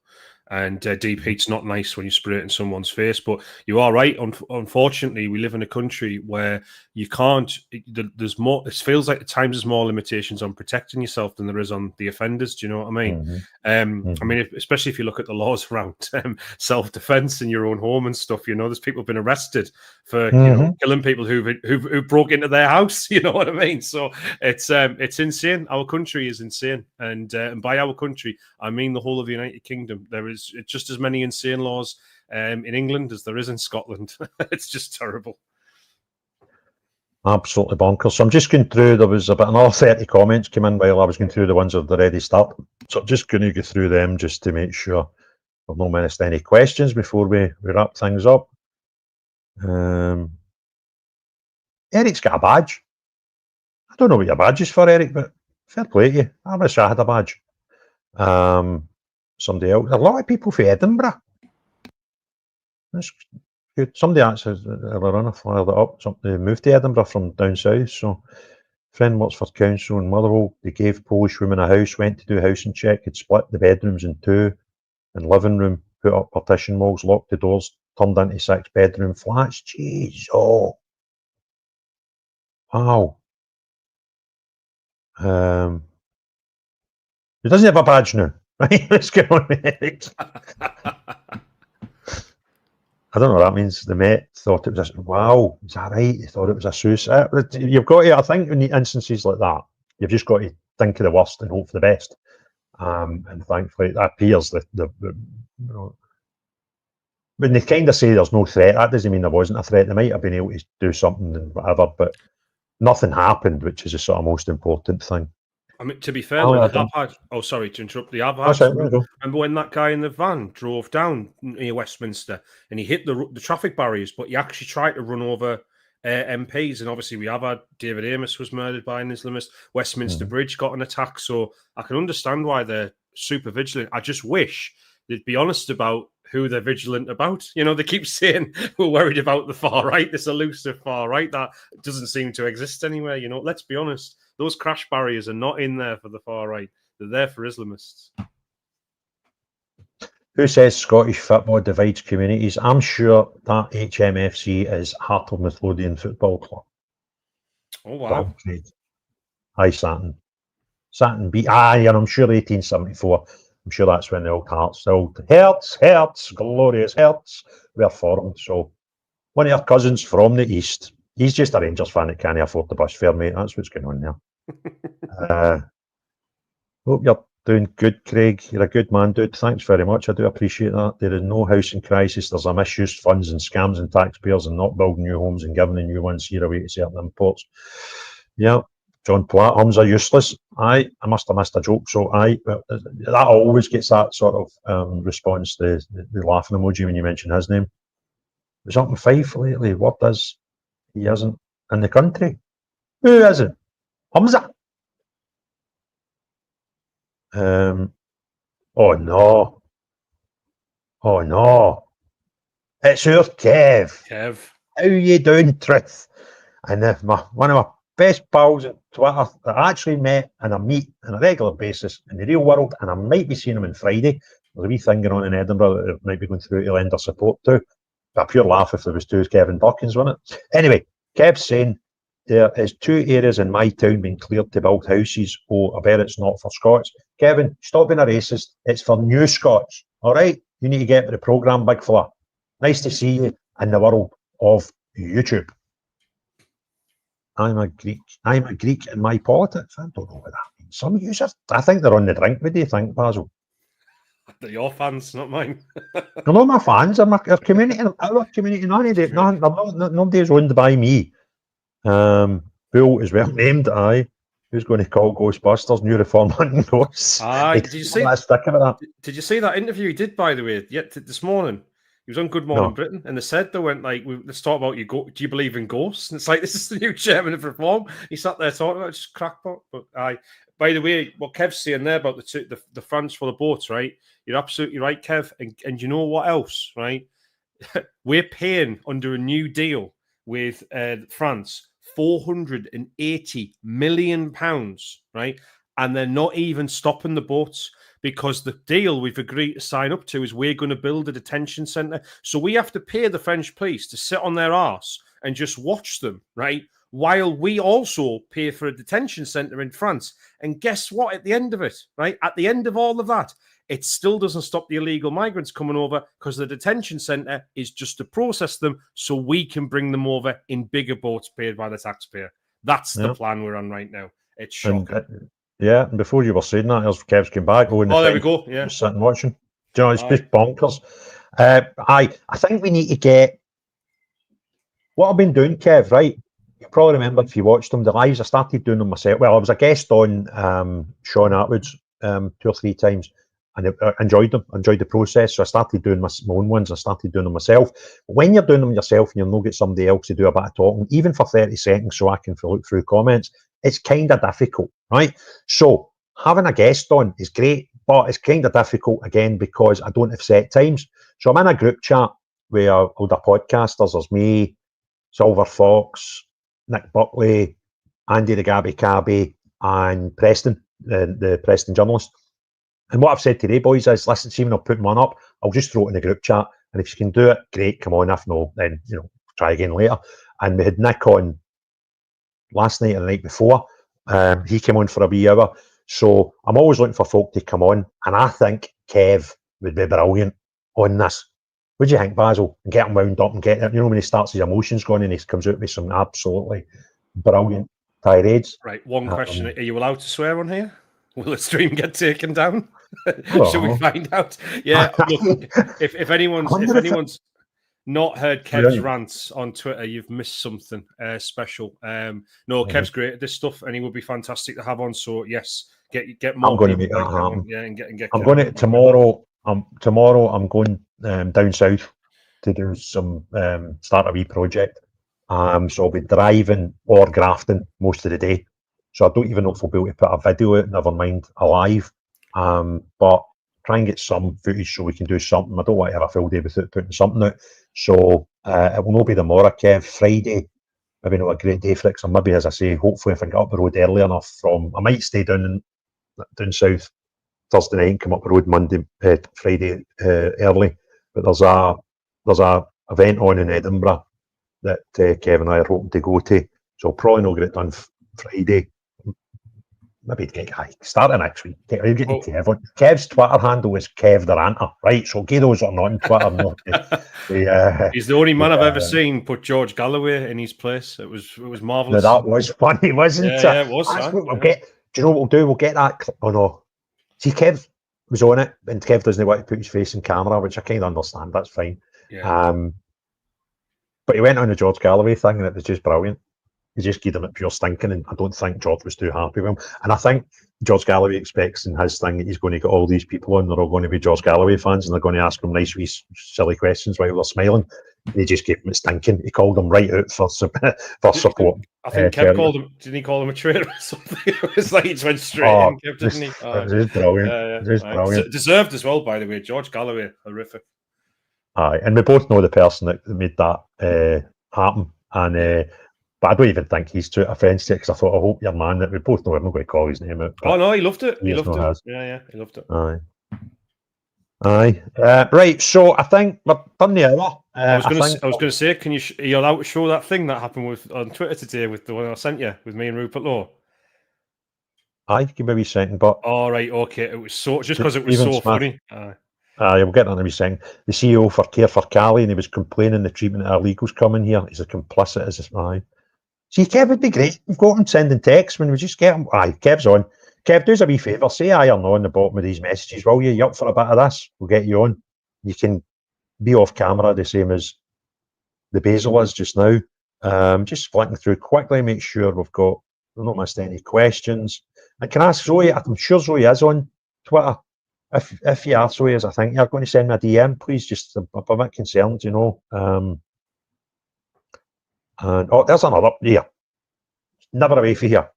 And deep heat's not nice when you spray it in someone's face. But you are right. Unfortunately, we live in a country where you can't. There's more. It feels like at times there's more limitations on protecting yourself than there is on the offenders. Do you know what I mean? I mean, especially if you look at the laws around self-defense in your own home and stuff. You know, there's people been arrested for you know killing people who broke into their house. You know what I mean? So it's insane. Our country is insane, and by our country, I mean the whole of the United Kingdom. There is just as many insane laws in England as there is in Scotland. It's just terrible. Absolutely bonkers. So I'm just going through, there was about another 30 comments came in while I was going through the ones that have already started. So I'm just going to go through them just to make sure we've not missed any questions before we wrap things up. Eric's got a badge. I don't know what your badge is for, Eric, but fair play to you. I wish I had a badge. Somebody else. A lot of people from Edinburgh. That's good. Somebody actually, a runner fired it up. Somebody moved to Edinburgh from down south. So, friend works for council in Motherwell. They gave Polish women a house, went to do a housing check, had split the bedrooms in two, and living room, put up partition walls, locked the doors, turned into 6-bedroom flats. Jeez, oh. Wow. He doesn't have a badge now. Right, let's get on with it. I don't know what that means. The Met thought it was wow, is that right? They thought it was a suicide. You've got to, I think, in instances like that, you've just got to think of the worst and hope for the best. And thankfully, that appears that you know, when they kind of say there's no threat, that doesn't mean there wasn't a threat. They might have been able to do something and whatever, but nothing happened, which is the sort of most important thing. I mean, to be fair, though, they have had. Oh, sorry to interrupt. They have had. Remember when that guy in the van drove down near Westminster and he hit the traffic barriers, but he actually tried to run over MPs. And obviously, we have had David Amos was murdered by an Islamist. Westminster Bridge got an attack. So I can understand why they're super vigilant. I just wish they'd be honest about who they're vigilant about. You know, they keep saying we're worried about the far right, this elusive far right that doesn't seem to exist anywhere. You know, let's be honest. Those crash barriers are not in there for the far right. They're there for Islamists. Who says Scottish football divides communities? I'm sure that HMFC is Heart of Midlothian Football Club. Oh, wow. Aye, Saturn. Saturn beat. Aye, and I'm sure 1874. I'm sure that's when the old Hearts, Hearts, glorious Hearts were formed. So one of our cousins from the East, he's just a Rangers fan that can't afford the bus fare, mate. That's what's going on there. Hope you're doing good, Craig. You're a good man, dude. Thanks very much. I do appreciate that. There is no housing crisis. There's a misused funds and scams and taxpayers and not building new homes and giving the new ones here away to certain imports. Yeah. John Platt, homes are useless. Aye, I must have missed a joke. So aye, but that always gets that sort of response, the laughing emoji when you mention his name. Was up in Fife lately. What does he isn't in the country? Who isn't? Hamza. Oh no. Oh no. It's our Kev. Kev. How you doing, Truth? And one of my best pals at Twitter that I actually met and I meet on a regular basis in the real world, and I might be seeing him on Friday. There's a wee thing going on in Edinburgh that might be going through to lend our support to. A pure laugh if there was two Kevin Dawkins, wasn't it? Anyway, Kev's saying there is 2 areas in my town being cleared to build houses. Oh, I bet it's not for Scots. Kevin, stop being a racist. It's for new Scots. All right? You need to get with the programme, big fella. Nice to see you in the world of YouTube. I'm a Greek in my politics. I don't know what that means. Some users, I think they're on the drink. What do you think, Basil? They're your fans, not mine. They're not my fans. They're our community. Our community. Nobody's owned by me. Bill is well named. Aye. Who's going to call Ghostbusters? New Reform hunting ghosts. Did you see that? Did you see that interview he did, by the way, this morning? He was on Good Morning Britain, and they said, they went like, let's talk about do you believe in ghosts? And it's like, this is the new chairman of Reform. He sat there talking about it, just crackpot. But by the way, what Kev's saying there about the funds for the boats, right? You're absolutely right, Kev. And you know what else, right? We're paying under a new deal with France £480 million, right? And they're not even stopping the boats, because the deal we've agreed to sign up to is we're going to build a detention centre. So we have to pay the French police to sit on their arse and just watch them, right? While we also pay for a detention centre in France. And guess what? At the end of it, right? At the end of all of that, it still doesn't stop the illegal migrants coming over, because the detention centre is just to process them so we can bring them over in bigger boats paid by the taxpayer. That's the plan we're on right now. It's shocking. Yeah, and before you were saying that, as Kev's came back. There we go. Yeah, just sitting watching. Do you know, it's just bonkers. I think we need to get what I've been doing, Kev. Right, you probably remember if you watched them, the lives. I started doing them myself. Well, I was a guest on Sean Atwood's 2 or 3 times, and I enjoyed them. Enjoyed the process, so I started doing my own ones. I started doing them myself. But when you're doing them yourself, and you'll not get somebody else to do a bit of talking, even for 30 seconds, so I can look through comments. It's kind of difficult, right? So having a guest on is great, but it's kind of difficult again because I don't have set times. So I'm in a group chat with older podcasters. There's me, Silver Fox, Nick Buckley, Andy the Gabby Cabby, and Preston, the Preston journalist. And what I've said today, boys, is listen, see when I put one up, I'll just throw it in the group chat. And if you can do it, great, come on. If no, then try again later. And we had Nick on last night and the night before. He came on for a wee hour. So I'm always looking for folk to come on. And I think Kev would be brilliant on this. What do you think, Basil? And get him wound up and get it. When he starts his emotions going and he comes out with some absolutely brilliant tirades. Right. One question. Are you allowed to swear on here? Will the stream get taken down? Should we find out? Yeah. Look, if anyone's not heard Kev's rants on Twitter, you've missed something special. No, Kev's great at this stuff, and he would be fantastic to have on. So yes, get more. I'm going to make that happen. Yeah, and get. I'm going to tomorrow. Tomorrow I'm going down south to do some start a wee project. So I'll be driving or grafting most of the day. So I don't even know if we'll be able to put a video out, never mind a live. But try and get some footage so we can do something. I don't want to have a full day without putting something out. So it will not be tomorrow, Kev. Friday, maybe not a great day for it. Or maybe, as I say, hopefully if I get up the road early enough I might stay down south Thursday night and come up the road Friday early. But there's a event on in Edinburgh that Kev and I are hoping to go to. So I'll probably not get it done Friday. Maybe starting next week. Kev's Twitter handle is Kev the Ranter, right? So give those are not on Twitter. He's the only man I've ever seen put George Galloway in his place. It was marvellous. No, that was funny, wasn't it? Yeah, it was. That's what we'll get. Do you know what we'll do? We'll get that. Oh no. See, Kev was on it, and Kev doesn't want to put his face in camera, which I kind of understand. That's fine. Yeah. But he went on the George Galloway thing, and it was just brilliant. He just gave him it pure stinking, and I don't think George was too happy with him. And I think George Galloway expects in his thing that he's going to get all these people on. They're all going to be George Galloway fans, and they're going to ask him nice, wee, silly questions while they're smiling. They just gave him a stinking. He called him right out for support. I think Kev called him. Didn't he call him a traitor or something? It was like he just went straight in, Kev, didn't he? It was brilliant. It was brilliant. Deserved as well, by the way. George Galloway, horrific. Aye, and we both know the person that made that happen. And but I don't even think he's too offensive because I thought, I hope your man that we both know. I'm not going to call his name out. Oh no, he loved it. He loved it. Yeah, he loved it. Aye. Right, so I think we're done the hour. I was going to say, can you? Are you allowed to show that thing that happened on Twitter today with the one I sent you with me and Rupert Law? Aye, give me a wee second, but all right, okay. It was so just because it was so funny. We'll get on to me saying the CEO for Care for Cali, and he was complaining the treatment of illegals coming here. He's a complicit as this. Aye. See, Kev would be great. We've got him sending texts when we just get him. Aye, Kev's on. Kev, do us a wee favour. Say aye or no on the bottom of these messages, will you? You up for a bit of this? We'll get you on. You can be off camera the same as the Basil is just now. Just flicking through quickly, make sure we've not missed any questions. And can I ask Zoe? I'm sure Zoe is on Twitter. If you are, Zoe, as I think you're going to send me a DM, please. Just I'm a bit concerned, you know. And there's another. Yeah, never away from here.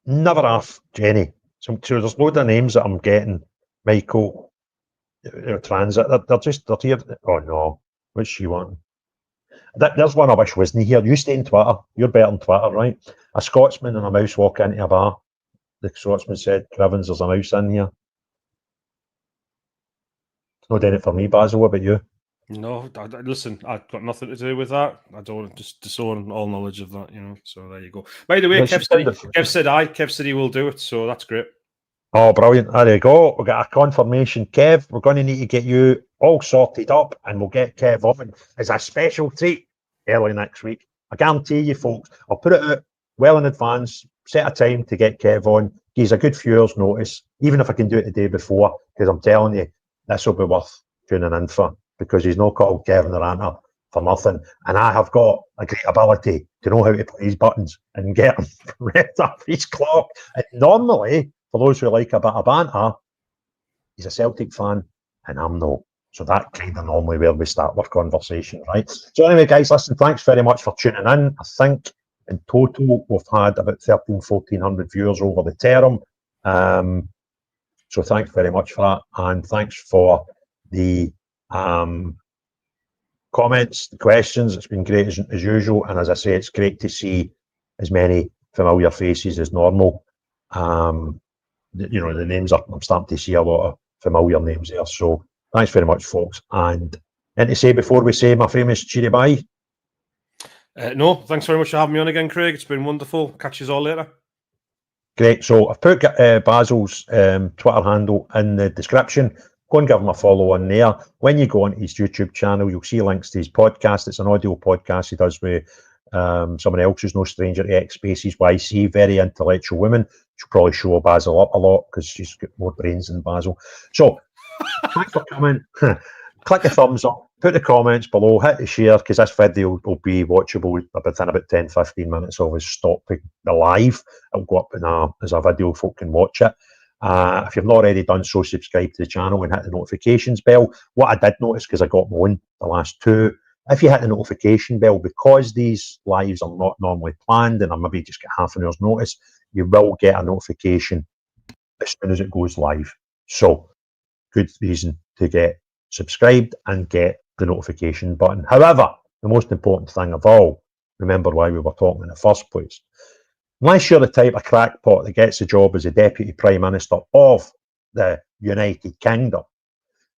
Never off, Jenny. So there's loads of names that I'm getting. Michael, Transit. They're here. Oh no, what's she wanting? There's one I wish wasn't here. You stay on Twitter. You're better on Twitter, right? A Scotsman and a mouse walk into a bar. The Scotsman said, "Crivens, there's a mouse in here." It's not doing it for me, Basil. What about you? No, listen, I've got nothing to do with that. I don't just disown all knowledge of that, you know. So there you go. By the way, Kev said aye. Kev said he will do it, so that's great. Oh, brilliant. There you go. We've got a confirmation. Kev, we're going to need to get you all sorted up, and we'll get Kev on as a special treat early next week. I guarantee you, folks, I'll put it out well in advance, set a time to get Kev on. He's a good few hours' notice, even if I can do it the day before, because I'm telling you, this will be worth tuning in for, because he's not called Kevin the Ranter for nothing. And I have got a great ability to know how to put these buttons and get him revved up his clock. And normally, for those who like a bit of banter, he's a Celtic fan and I'm not. So that kind of normally where we start our conversation, right? So anyway, guys, listen, thanks very much for tuning in. I think in total, we've had about 1,400 viewers over the term. So thanks very much for that. And thanks for the comments, the questions. It's been great as usual. And as I say, it's great to see as many familiar faces as normal. You know, the names I'm starting to see a lot of familiar names there. So thanks very much, folks. And to say before we say my famous cheery bye? No, thanks very much for having me on again, Craig. It's been wonderful. Catch you all later. Great. So I've put Basil's Twitter handle in the description. Go and give him a follow on there. When you go on his YouTube channel, you'll see links to his podcast. It's an audio podcast he does with someone else who's no stranger to X Spaces YC, very intellectual woman. She'll probably show Basil up a lot because she's got more brains than Basil. So thanks for coming. Click the thumbs up, put the comments below, hit the share, because this video will be watchable within about 10-15 minutes of us stopping the live. It'll go up as a video, folk can watch it. If you've not already done so, subscribe to the channel and hit the notifications bell. What I did notice, because I got my own the last two, if you hit the notification bell, because these lives are not normally planned and I maybe just get half an hour's notice, you will get a notification as soon as it goes live. So, good reason to get subscribed and get the notification button. However, the most important thing of all, remember why we were talking in the first place. Unless you're the type of crackpot that gets a job as a Deputy Prime Minister of the United Kingdom,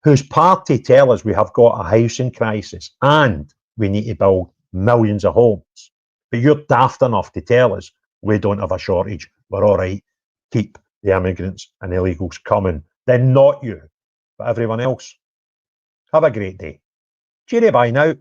whose party tell us we have got a housing crisis and we need to build millions of homes, but you're daft enough to tell us we don't have a shortage, we're all right, keep the immigrants and illegals coming, then not you, but everyone else. Have a great day. Cheerio, bye now.